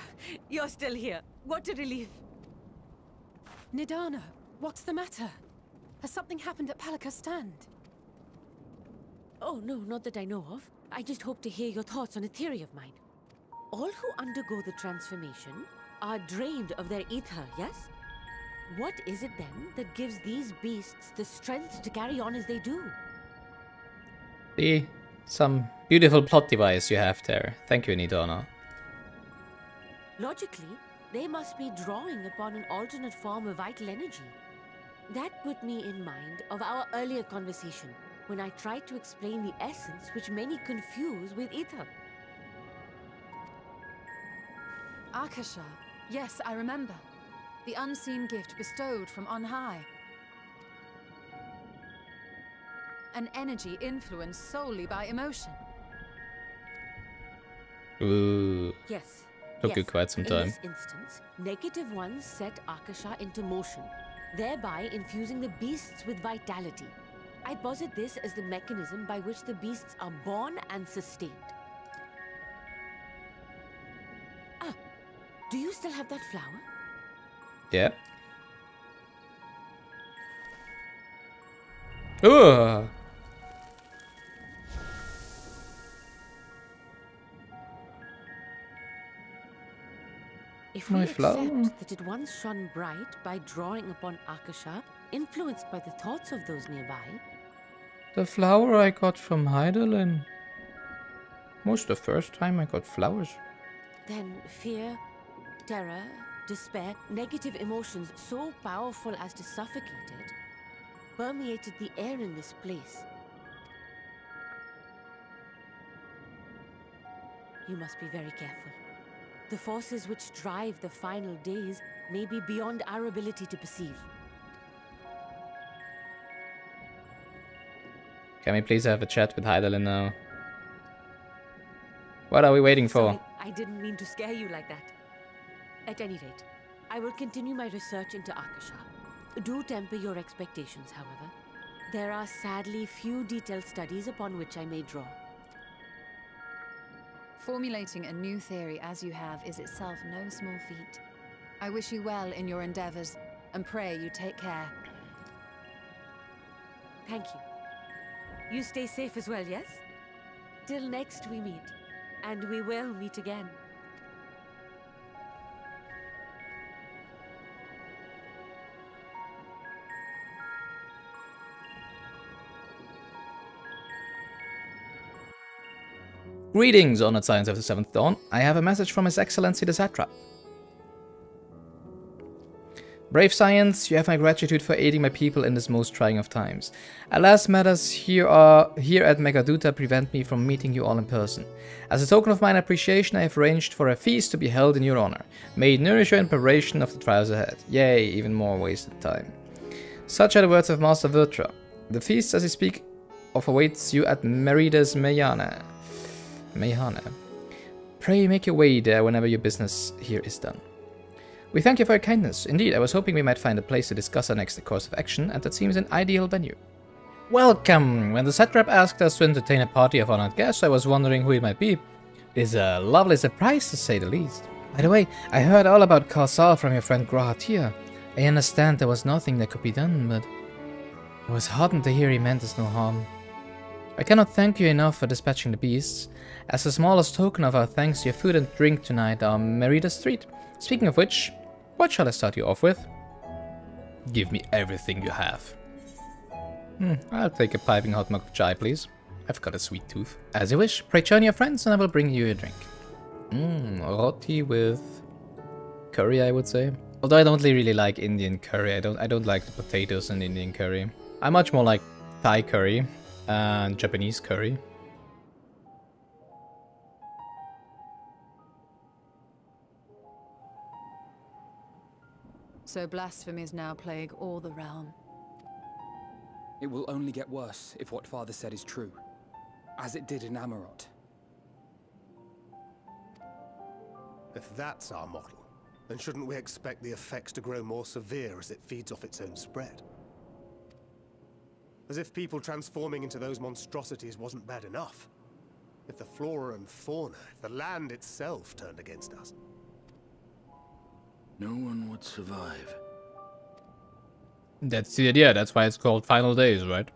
you're still here. What a relief. Nidana, what's the matter? Has something happened at Palika's stand? Oh, no, not that I know of. I just hope to hear your thoughts on a theory of mine. All who undergo the transformation are drained of their ether, yes? What is it then that gives these beasts the strength to carry on as they do? See, some beautiful plot device you have there. Thank you, Nidana. Logically, they must be drawing upon an alternate form of vital energy. That put me in mind of our earlier conversation, when I tried to explain the essence which many confuse with ether. Akasha. Yes, I remember. The unseen gift bestowed from on high. An energy influenced solely by emotion. Ooh. Yes. Took you quite some time. In this instance, negative ones set Akasha into motion, thereby infusing the beasts with vitality. I posit this as the mechanism by which the beasts are born and sustained. Ah, do you still have that flower? Yeah. Ooh. If we accept that it once shone bright by drawing upon Akasha, influenced by the thoughts of those nearby. The flower I got from Hydaelyn. Was the first time I got flowers. Then fear, terror, despair, negative emotions so powerful as to suffocate it, permeated the air in this place. You must be very careful. The forces which drive the final days may be beyond our ability to perceive. Can we please have a chat with Hydaelyn now? What are we waiting for? Sorry, I didn't mean to scare you like that. At any rate, I will continue my research into Akasha. Do temper your expectations, however. There are sadly few detailed studies upon which I may draw. Formulating a new theory as you have is itself no small feat. I wish you well in your endeavors, and pray you take care. Thank you. You stay safe as well, yes? Till next we meet, and we will meet again. Greetings, Honored Scions of the Seventh Dawn. I have a message from His Excellency the Satrap. Brave Scions, you have my gratitude for aiding my people in this most trying of times. Alas, matters here at Megaduta prevent me from meeting you all in person. As a token of my appreciation, I have arranged for a feast to be held in your honor. May it nourish you in preparation of the trials ahead. Yay, even more wasted time. Such are the words of Master Virtra. The feast, as I speak of, awaits you at Merida's Meyhane. Pray make your way there whenever your business here is done. We thank you for your kindness. Indeed, I was hoping we might find a place to discuss our next course of action, and that seems an ideal venue. Welcome! When the Satrap asked us to entertain a party of honored guests, I was wondering who it might be. It is a lovely surprise, to say the least. By the way, I heard all about Karsal from your friend G'rahatia. I understand there was nothing that could be done, but I was heartened to hear he meant us no harm. I cannot thank you enough for dispatching the beasts. As the smallest token of our thanks, your food and drink tonight are Merida's treat. Speaking of which, what shall I start you off with? Give me everything you have. I'll take a piping hot mug of chai, please. I've got a sweet tooth. As you wish, pray join your friends and I will bring you a drink. Roti with curry, I would say. Although I don't really like Indian curry. I don't like the potatoes in Indian curry. I much more like Thai curry and Japanese curry. So blasphemies now plague all the realm. It will only get worse if what Father said is true, as it did in Amarot. If that's our model, then shouldn't we expect the effects to grow more severe as it feeds off its own spread? As if people transforming into those monstrosities wasn't bad enough. If the flora and fauna, if the land itself turned against us. No one would survive. That's the idea, that's why it's called Final Days, right?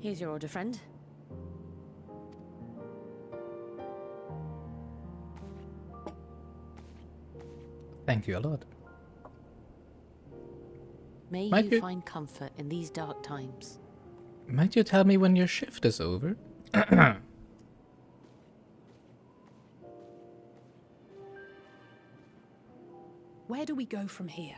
Here's your order, friend. Thank you a lot. May you find comfort in these dark times. Might you tell me when your shift is over? Where do we go from here?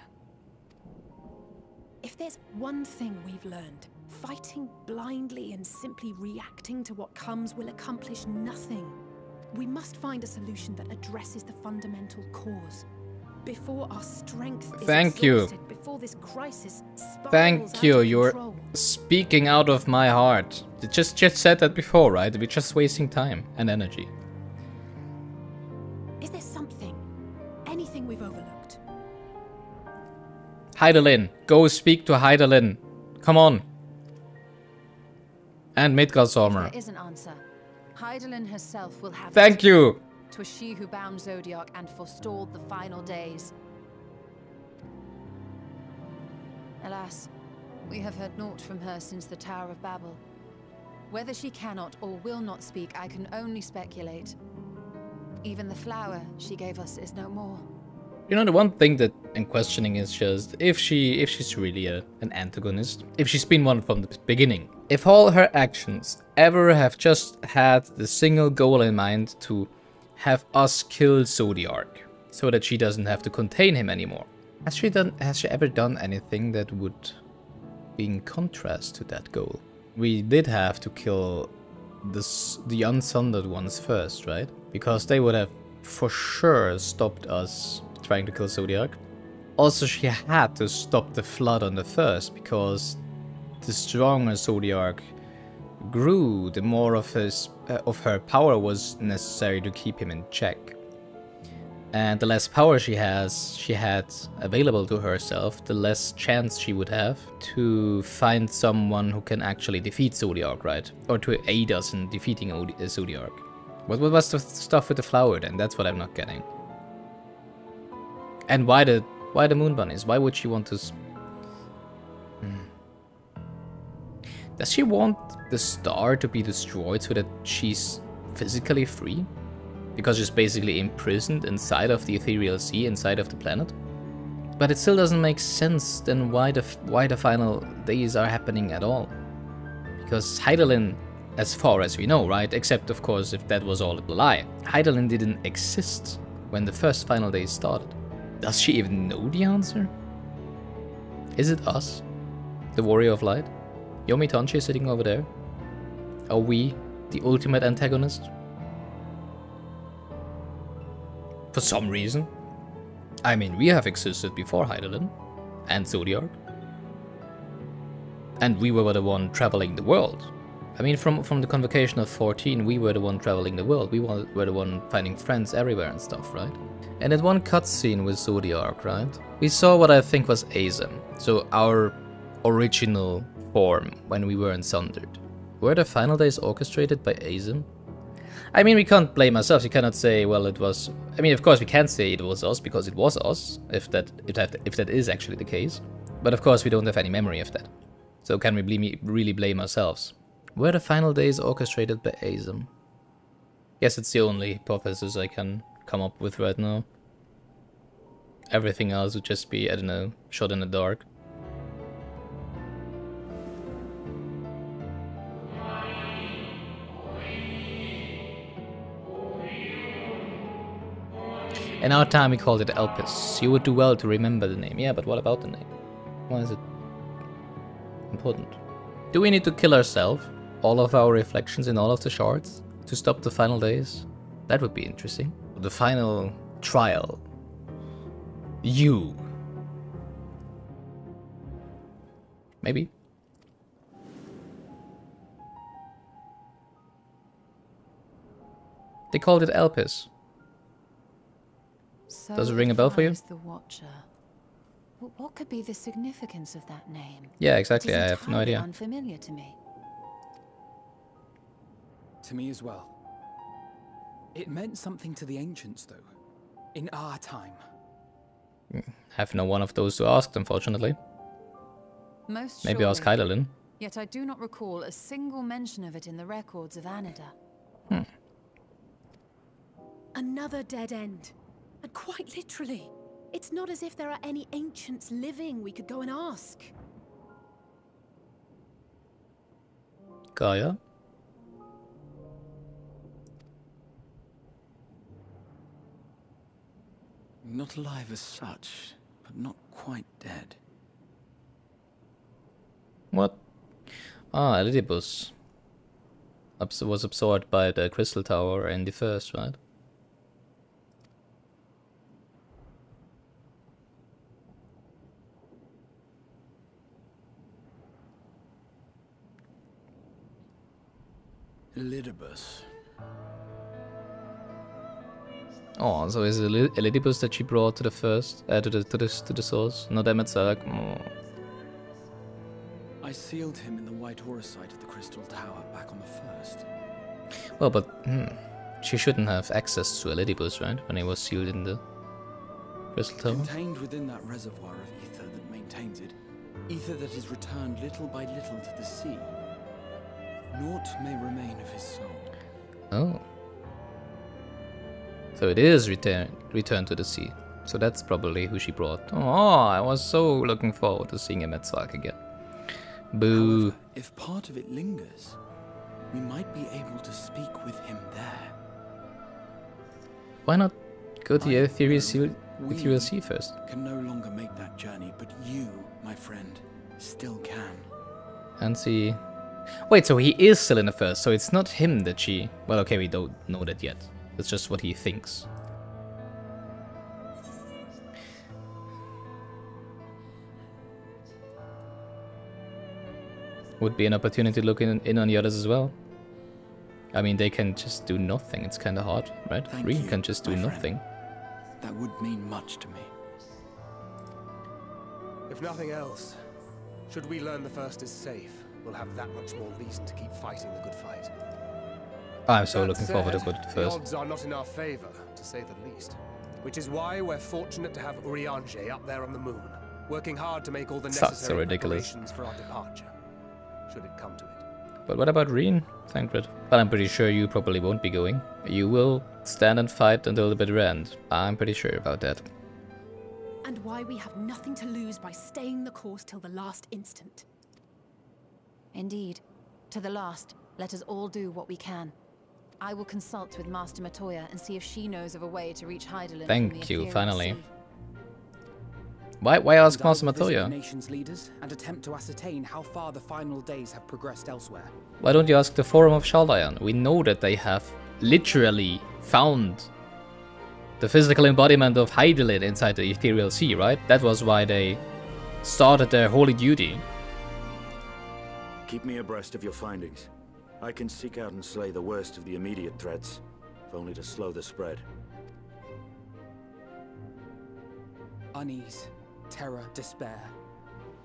If there's one thing we've learned, fighting blindly and simply reacting to what comes will accomplish nothing. We must find a solution that addresses the fundamental cause. Before our strength is exhausted, before this crisis spirals Thank you. out of You're control. speaking out of my heart. You just said that before, right? We're just wasting time and energy. Is there something, anything we've overlooked? Hydaelyn, go speak to Hydaelyn. Come on. And Midgardsormr. There is an answer. Hydaelyn herself will have Thank you. 'Twas she who bound Zodiac and forestalled the final days. Alas, we have heard naught from her since the Tower of Babel. Whether she cannot or will not speak, I can only speculate. Even the flower she gave us is no more. You know, the one thing that I'm questioning is just if she's really an antagonist, if she's been one from the beginning, if all her actions ever have just had the single goal in mind to have us kill Zodiark, so that she doesn't have to contain him anymore. Has she ever done anything that would be in contrast to that goal? We did have to kill the Unsundered ones first, right? Because they would have for sure stopped us trying to kill Zodiark. Also, she had to stop the Flood on the first, because the stronger Zodiark grew, the more of her power was necessary to keep him in check. And the less power she had available to herself, the less chance she would have to find someone who can actually defeat Zodiark, right? Or to aid us in defeating Zodiark. What was the stuff with the flower then? That's what I'm not getting. And why the moon bunnies? Why would she want to... Does she want the star to be destroyed so that she's physically free? Because she's basically imprisoned inside of the ethereal sea, inside of the planet? But it still doesn't make sense then why the final days are happening at all. Because Hydaelyn, as far as we know, right? Except of course if that was all a lie. Hydaelyn didn't exist when the first final days started. Does she even know the answer? Is it us? The Warrior of Light? Yomi Tanchi is sitting over there? Are we the ultimate antagonist? For some reason. I mean, we have existed before Hydaelyn and Zodiark. And we were the one traveling the world. I mean, from the Convocation of 14, we were the one traveling the world. We were the one finding friends everywhere and stuff, right? And in one cutscene with Zodiark, right? We saw what I think was Azem. So our original form when we were in Sundered. Were the final days orchestrated by Azem? I mean, we can't blame ourselves. You cannot say, well, it was... I mean, of course, we can say it was us, because it was us, if that is actually the case. But of course, we don't have any memory of that. So can we really blame ourselves? Were the final days orchestrated by Azem? Guess it's the only hypothesis I can come up with right now. Everything else would just be, I don't know, shot in the dark. In our time we called it Elpis. You would do well to remember the name. Yeah, but what about the name? Why is it important? Do we need to kill ourselves? All of our reflections in all of the shards? To stop the final days? That would be interesting. The final trial. You. Maybe. They called it Elpis. So does it ring a bell for you? The Watcher. What could be the significance of that name? Yeah, exactly. I have no idea. Unfamiliar to me. To me as well. It meant something to the ancients, though. In our time. Have no one of those to ask, unfortunately. Most maybe ask Hydaelyn. Yet I do not recall a single mention of it in the records of Anida. Another dead end. And quite literally. It's not as if there are any ancients living we could go and ask. Gaia? Not alive as such, but not quite dead. What? Ah, Elidibus. Was absorbed by the Crystal Tower in the first, right? Elidibus. Oh, so is it Elidibus that she brought to the first, to the source, not Emet-Selch? I sealed him in the White Horus site at the Crystal Tower back on the first. Well, but she shouldn't have access to Elidibus, right? When he was sealed in the Crystal Tower. Contained within that reservoir of ether that maintains it, ether that is returned little by little to the sea. Naught may remain of his soul. Oh. So it is returned to the sea. So that's probably who she brought. Oh, I was so looking forward to seeing him at Sark again. Boo. However, if part of it lingers, we might be able to speak with him there. Why not go to the Ethereal Sea first? Can no longer make that journey, but you, my friend, still can. And see. Wait, so he is still in the first, so it's not him that she... Well, okay, we don't know that yet. It's just what he thinks. Would be an opportunity to look in on the others as well. I mean, they can just do nothing. It's kind of hard, right? Rean can just do nothing. That would mean much to me. If nothing else, should we learn the First is safe, we'll have that much more reason to keep fighting the good fight. I'm so That looking forward to said, good the first. odds are not in our favor, to say the least. Which is why we're fortunate to have Urianger up there on the moon, working hard to make all the Sounds so necessary ridiculous. preparations for our departure, should it come to it. But what about Rean, Thancred? Well, I'm pretty sure you probably won't be going. You will stand and fight until the bitter end. I'm pretty sure about that. And why we have nothing to lose by staying the course till the last instant. Indeed. To the last, let us all do what we can. I will consult with Master Matoya and see if she knows of a way to reach Hydaelyn. Thank you, finally. Why ask Master Matoya? Nations leaders and attempt to ascertain how far the final days have progressed elsewhere. Why don't you ask the Forum of Shaldayan? We know that they have literally found the physical embodiment of Hydaelyn inside the Ethereal Sea, right? That was why they started their holy duty. Keep me abreast of your findings. I can seek out and slay the worst of the immediate threats, if only to slow the spread. Unease, terror, despair.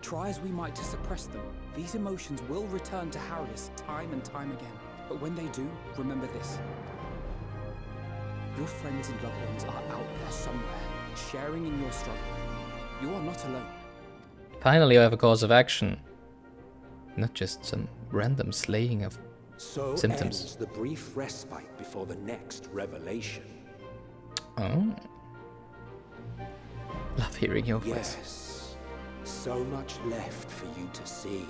Try as we might to suppress them, these emotions will return to harry us time and time again. But when they do, remember this. Your friends and loved ones are out there somewhere, sharing in your struggle. You are not alone. Finally, I have a cause of action. Not just some random slaying of symptoms. Ends the brief respite before the next revelation. Oh. Love hearing your voice. Yes. So much left for you to see.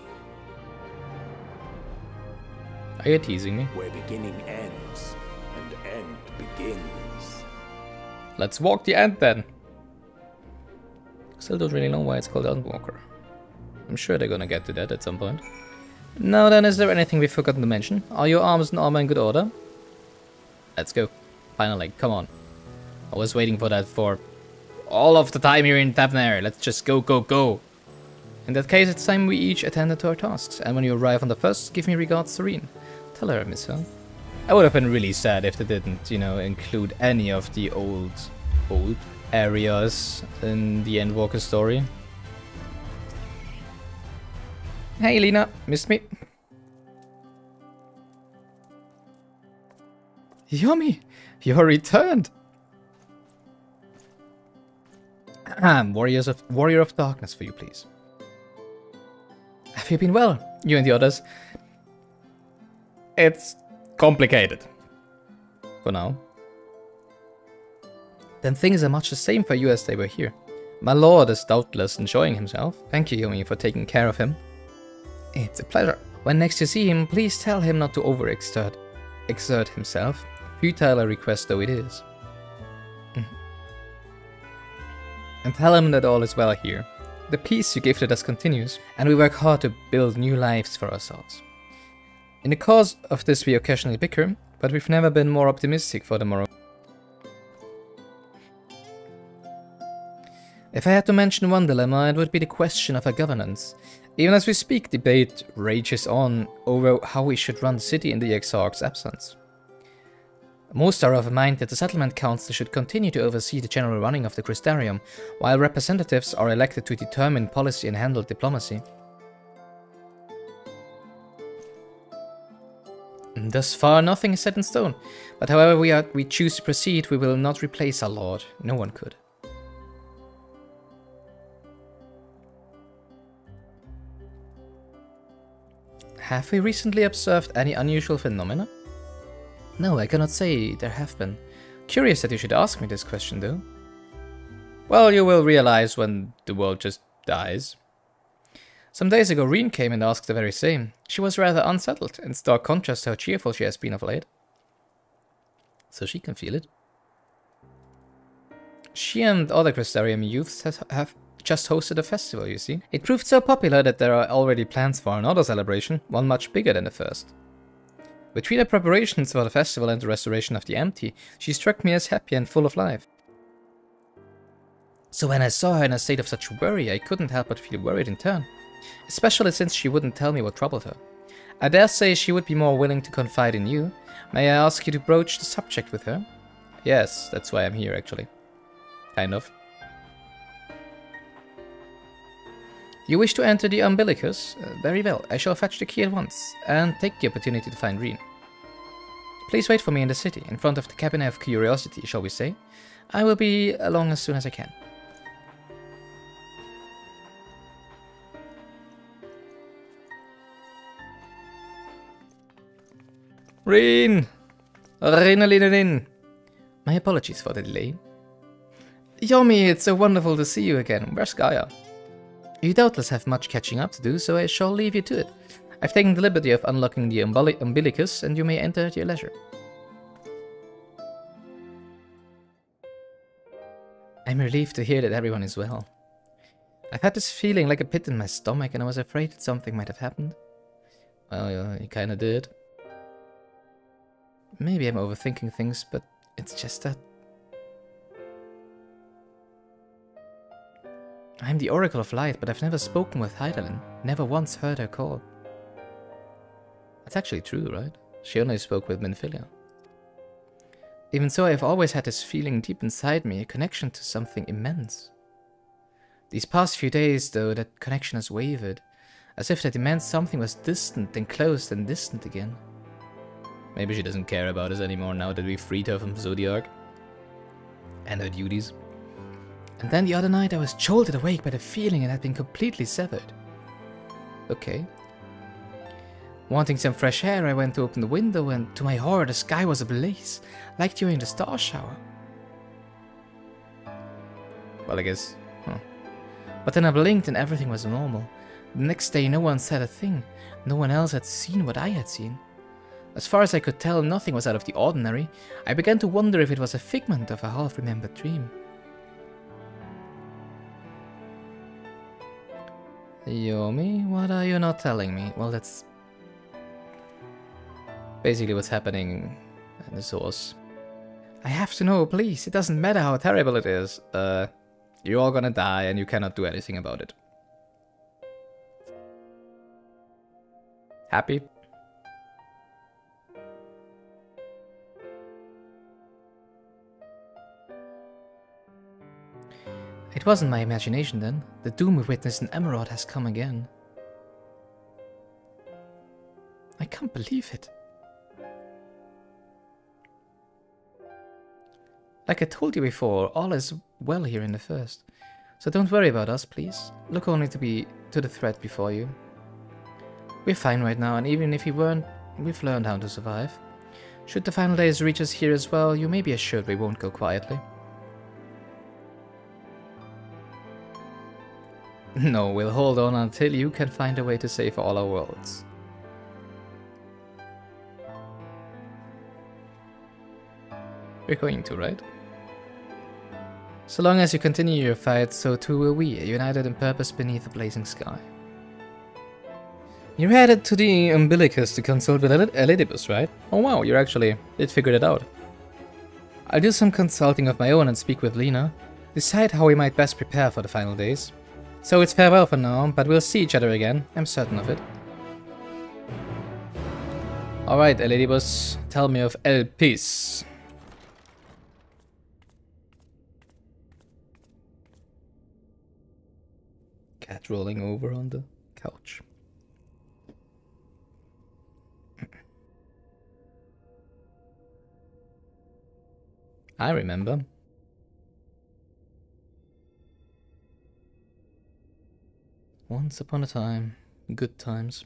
Are you teasing me? Where beginning ends and end begins. Let's walk the end then. Still don't really know why it's called Endwalker. I'm sure they're gonna get to that at some point. Now then, is there anything we've forgotten to mention? Are your arms and armor in good order? Let's go. Finally, come on. I was waiting for that for all of the time here in Tavnair. Let's just go, go, go. In that case, it's time we each attended to our tasks. And when you arrive on the first, give me regards to Rean. Tell her I miss her. I would have been really sad if they didn't, you know, include any of the old areas in the Endwalker story. Hey Lena, missed me? Yummy, you're returned. Warrior of Darkness for you, please. Have you been well, you and the others? It's complicated. For now. Then things are much the same for you as they were here. My lord is doubtless enjoying himself. Thank you, Yomi, for taking care of him. It's a pleasure. When next you see him, please tell him not to exert himself, futile a request though it is. And tell him that all is well here. The peace you gifted us continues, and we work hard to build new lives for ourselves. In the cause of this we occasionally bicker, but we've never been more optimistic for the morrow. If I had to mention one dilemma, it would be the question of our governance. Even as we speak, debate rages on over how we should run the city in the Exarch's absence. Most are of a mind that the Settlement Council should continue to oversee the general running of the Crystarium, while representatives are elected to determine policy and handle diplomacy. Thus far, nothing is set in stone, but however we choose to proceed, we will not replace our lord. No one could. Have we recently observed any unusual phenomena? No, I cannot say there have been. Curious that you should ask me this question, though. Well, you will realize when the world just dies. Some days ago, Reen came and asked the very same. She was rather unsettled, in stark contrast to how cheerful she has been of late. So she can feel it. She and other Crystarium youths have just hosted a festival, you see. It proved so popular that there are already plans for another celebration, one much bigger than the first. Between the preparations for the festival and the restoration of the empty, she struck me as happy and full of life. So when I saw her in a state of such worry, I couldn't help but feel worried in turn, especially since she wouldn't tell me what troubled her. I dare say she would be more willing to confide in you. May I ask you to broach the subject with her? Yes, that's why I'm here, actually. Kind of. You wish to enter the Umbilicus? Very well, I shall fetch the key at once, and take the opportunity to find Reen. Please wait for me in the city, in front of the Cabinet of Curiosity, shall we say? I will be along as soon as I can. Reen! Reen! My apologies for the delay. Yomi, it's so wonderful to see you again. Where's Gaia? You doubtless have much catching up to do, so I shall leave you to it. I've taken the liberty of unlocking the Umbilicus, and you may enter at your leisure. I'm relieved to hear that everyone is well. I've had this feeling like a pit in my stomach, and I was afraid that something might have happened. Well, yeah, it kinda did. Maybe I'm overthinking things, but it's just that... I'm the Oracle of Light, but I've never spoken with Hydaelyn. Never once heard her call. That's actually true, right? She only spoke with Minfilia. Even so, I've always had this feeling deep inside me, a connection to something immense. These past few days, though, that connection has wavered, as if that immense something was distant, then close, then distant again. Maybe she doesn't care about us anymore now that we've freed her from Zodiark and her duties. And then the other night I was jolted awake by the feeling it had been completely severed. Okay. Wanting some fresh air, I went to open the window, and to my horror the sky was ablaze, like during the star shower. Well, I guess, But then I blinked and everything was normal. The next day no one said a thing. No one else had seen what I had seen. As far as I could tell, nothing was out of the ordinary. I began to wonder if it was a figment of a half-remembered dream. Yomi, what are you not telling me? Well, that's basically what's happening in the source. I have to know, please. It doesn't matter how terrible it is. You're all gonna die and you cannot do anything about it. Happy? It wasn't my imagination then. The doom we witnessed in Emerald has come again. I can't believe it. Like I told you before, all is well here in the First. So don't worry about us, please. Look only to the threat before you. We're fine right now, and even if we weren't, we've learned how to survive. Should the final days reach us here as well, you may be assured we won't go quietly. No, we'll hold on until you can find a way to save all our worlds. We're going to, right? So long as you continue your fight, so too will we, united in purpose beneath a blazing sky. You're headed to the Umbilicus to consult with Elidibus, right? Oh wow, you actually did figure it out. I'll do some consulting of my own and speak with Lena. Decide how we might best prepare for the final days. So it's farewell for now, but we'll see each other again, I'm certain of it. Alright, Elidibus, tell me of Elpis. Cat rolling over on the couch. I remember. Once upon a time, good times.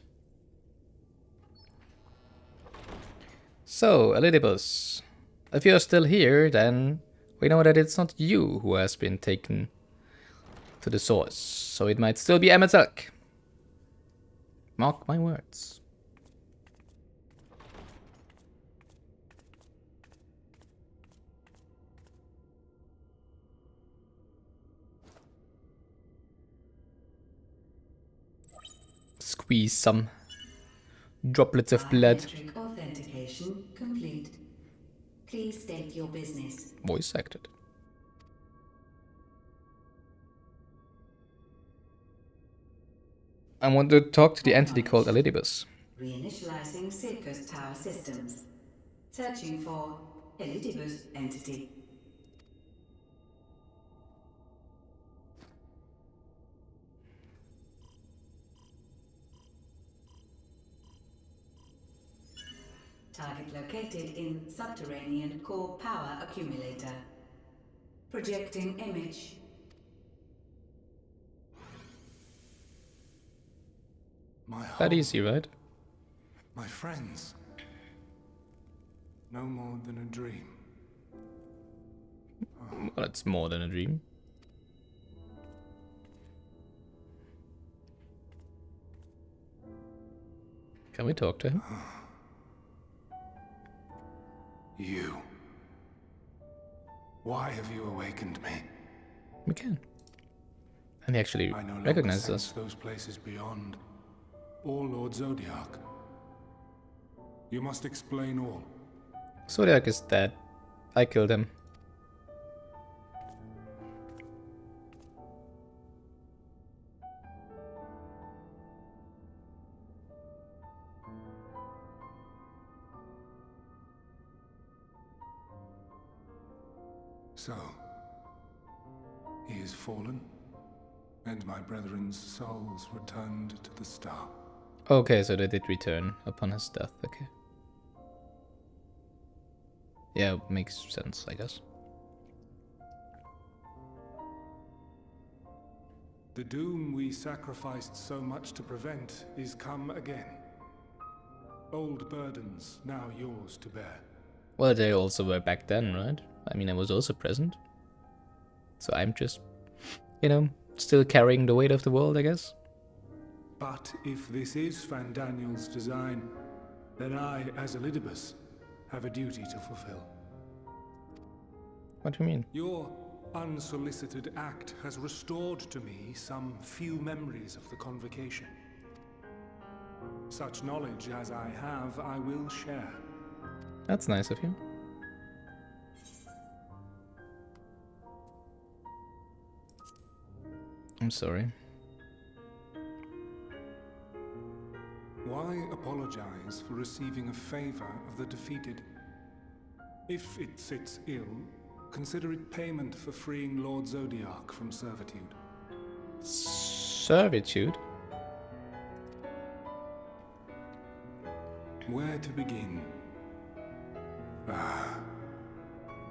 So, Elidibus, if you're still here, then We know that it's not you who has been taken to the source, so it might still be Emet-Selch. Mark my words. Squeeze some droplets of blood. Biometric authentication complete. Please state your business. Voice acted. I want to talk to the entity called Elidibus. Reinitializing Circus Tower systems. Searching for Elidibus entity. Target located in subterranean core power accumulator. Projecting image. That easy, right? My friends. No more than a dream. Well, it's more than a dream. Can we talk to him? You. Why have you awakened me? We can. And he actually I no longer recognizes sense us. those places beyond. Or Lord Zodiac. You must explain all. Zodiac is dead. I killed him. So, he is fallen, and my brethren's souls returned to the star. Okay, so they did return upon his death, okay. Yeah, makes sense, I guess. The doom we sacrificed so much to prevent is come again. Old burdens now yours to bear. Well, they also were back then, right? I mean, I was also present. So I'm just, you know, still carrying the weight of the world, I guess. But if this is Fandaniel's design, then I, as Elidibus, have a duty to fulfill. What do you mean? Your unsolicited act has restored to me some few memories of the convocation. Such knowledge as I have, I will share. That's nice of you. I'm sorry. Why apologize for receiving a favor of the defeated? If it sits ill, consider it payment for freeing Lord Zodiac from servitude. Servitude? Where to begin? Ah,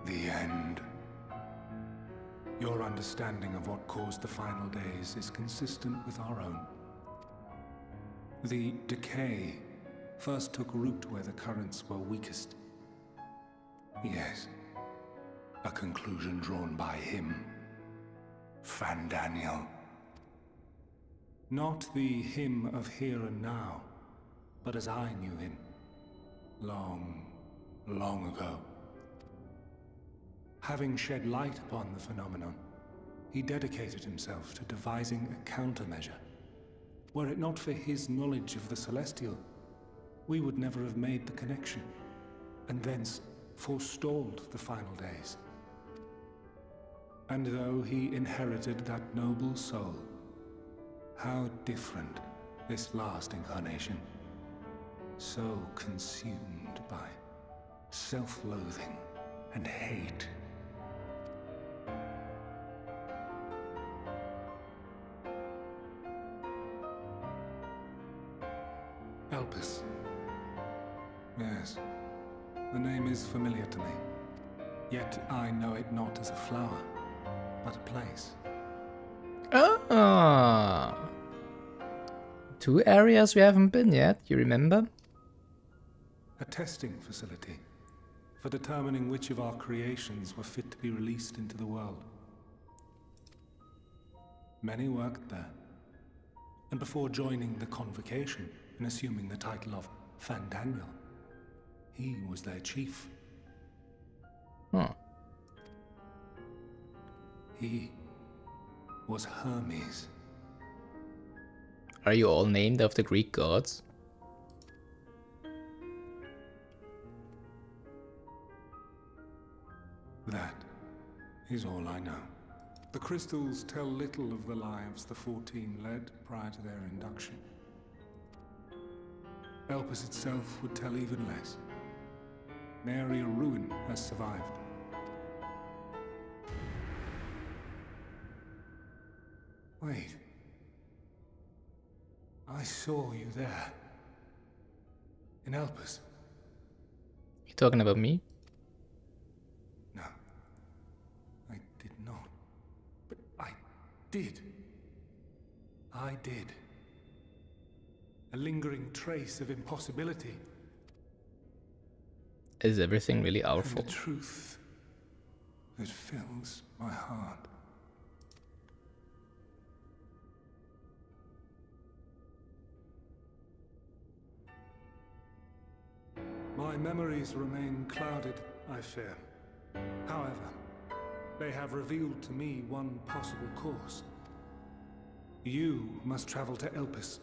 the end. Your understanding of what caused the final days is consistent with our own. The decay first took root where the currents were weakest. Yes, a conclusion drawn by him, Fandaniel. Not the him of here and now, but as I knew him, long, long ago. Having shed light upon the phenomenon, he dedicated himself to devising a countermeasure. Were it not for his knowledge of the Celestial, we would never have made the connection, and thence forestalled the final days. And though he inherited that noble soul, how different this last incarnation, so consumed by self-loathing and hate. Elpis. Yes, the name is familiar to me. Yet I know it not as a flower, but a place. Ah, two areas we haven't been yet, you remember? A testing facility for determining which of our creations were fit to be released into the world. Many worked there, and before joining the Convocation and assuming the title of Fandaniel, he was their chief. Huh. He was Hermes. Are you all named after Greek gods? That is all I know. The crystals tell little of the lives the 14 led prior to their induction. Elpis itself would tell even less. Nary a ruin has survived. Wait. I saw you there. In Elpis. You talking about me? No. I did not. But I did. I did. A lingering trace of impossibility. Is everything really our And fault? the truth that fills my heart. My memories remain clouded, I fear. However, they have revealed to me one possible course. You must travel to Elpis,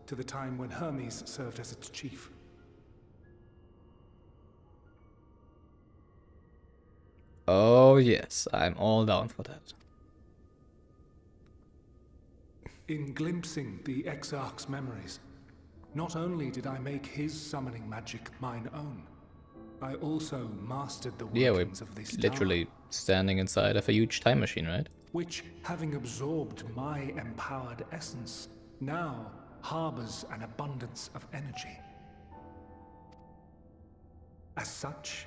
to the time when Hermes served as its chief. Oh yes, I'm all down for that. In glimpsing the Exarch's memories, not only did I make his summoning magic mine own, I also mastered the Yeah, we're workings of this literally standing inside of a huge time machine, right? which, having absorbed my empowered essence, now harbors an abundance of energy. As such,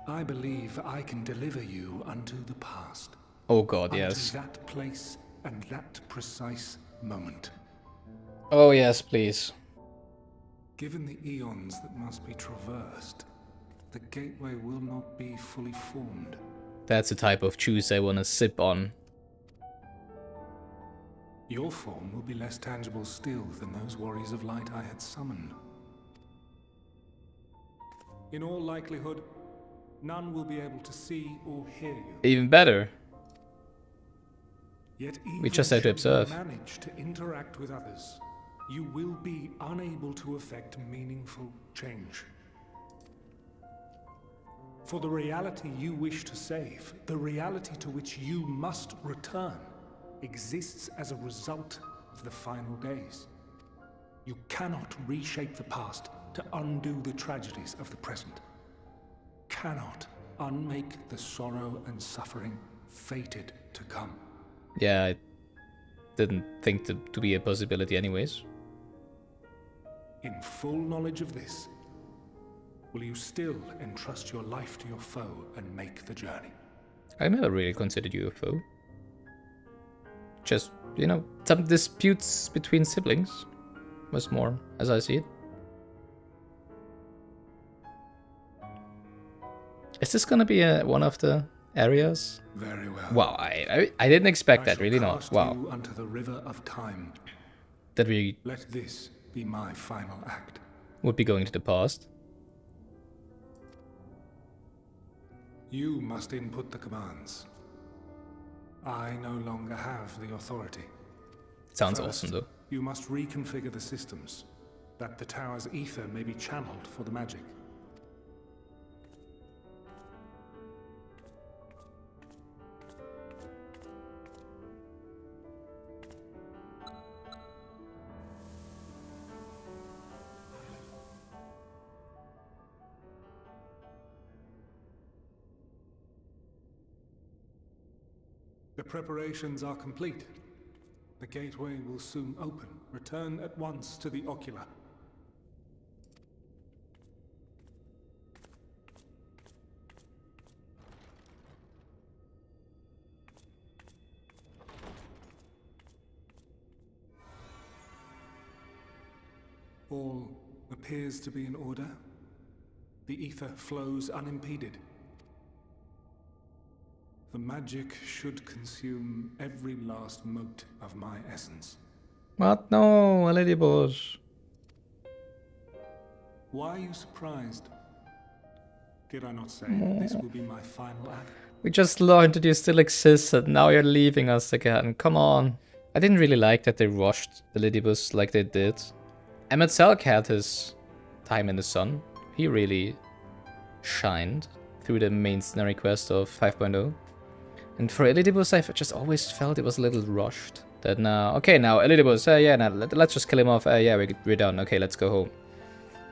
I believe I can deliver you unto the past. Oh god, yes. Unto that place and that precise moment. Oh yes, please. Given the eons that must be traversed, the gateway will not be fully formed. That's the type of juice I wanna sip on. Your form will be less tangible still than those warriors of light I had summoned. In all likelihood, none will be able to see or hear you. Even better. Yet We just have to should you observe. manage to interact with others, you will be unable to effect meaningful change. For the reality you wish to save, the reality to which you must return, exists as a result of the final days. You cannot reshape the past to undo the tragedies of the present. Cannot unmake the sorrow and suffering fated to come. Yeah, I didn't think to be a possibility anyways. In full knowledge of this, will you still entrust your life to your foe and make the journey? I never really considered you a foe. Just, you know, some disputes between siblings was more, as I see it. Is this gonna be one of the areas? Very well. Wow, I didn't expect that, really not. Cast Wow. you unto the river of time. That we Let this be my final act. would be going to the past. You must input the commands. I no longer have the authority. Sounds First, awesome though. You must reconfigure the systems, that the tower's ether may be channeled for the magic. The preparations are complete. The gateway will soon open. Return at once to the Ocula. All appears to be in order. the ether flows unimpeded. The magic should consume every last mote of my essence. What? No, Elidibus. Why are you surprised? Did I not say that this will be my final act? We just learned that you still exist and now you're leaving us again. Come on. I didn't really like that they rushed Elidibus like they did. Emet-Selch had his time in the sun. He really shined through the main scenario quest of 5.0. And for Elidibus, I just always felt it was a little rushed. That now, okay, now Elidibus, yeah, now let's just kill him off. Yeah, we're done. Okay, let's go home.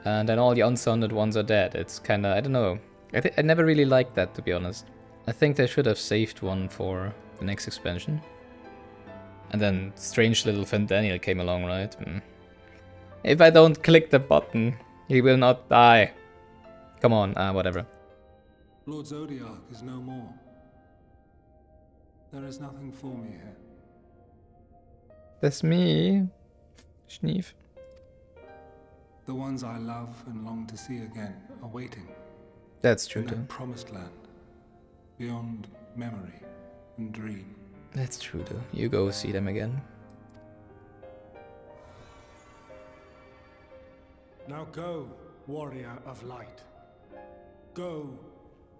And then all the unsounded ones are dead. It's kind of, I don't know. I never really liked that, to be honest. I think they should have saved one for the next expansion. And then strange little Fandaniel came along, right? If I don't click the button, he will not die. Come on, whatever. Lord Zodiark is no more. There is nothing for me here. That's me, Schneef. The ones I love and long to see again are waiting. That's true, in too. that promised land, beyond memory and dream. That's true, though. You go see them again. Now go, warrior of light. Go,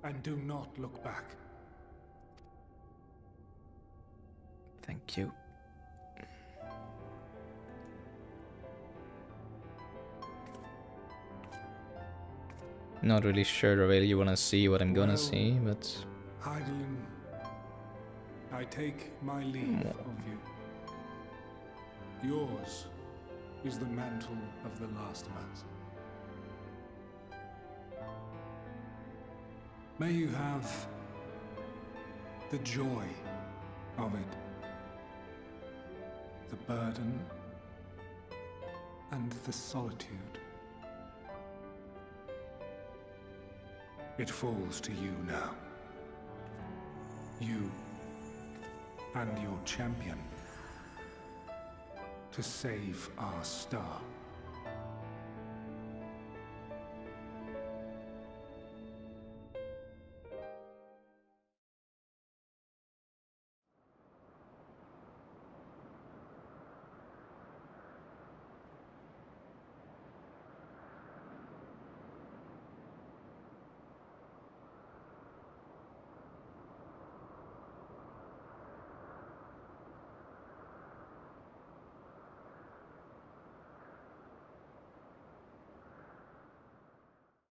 and do not look back. Thank you. Not really sure really you wanna see what I'm gonna see, but... Hydaelyn, I take my leave of you. Yours is the mantle of the last of us. May you have the joy of it, the burden, and the solitude. It falls to you now. You and your champion to save our star.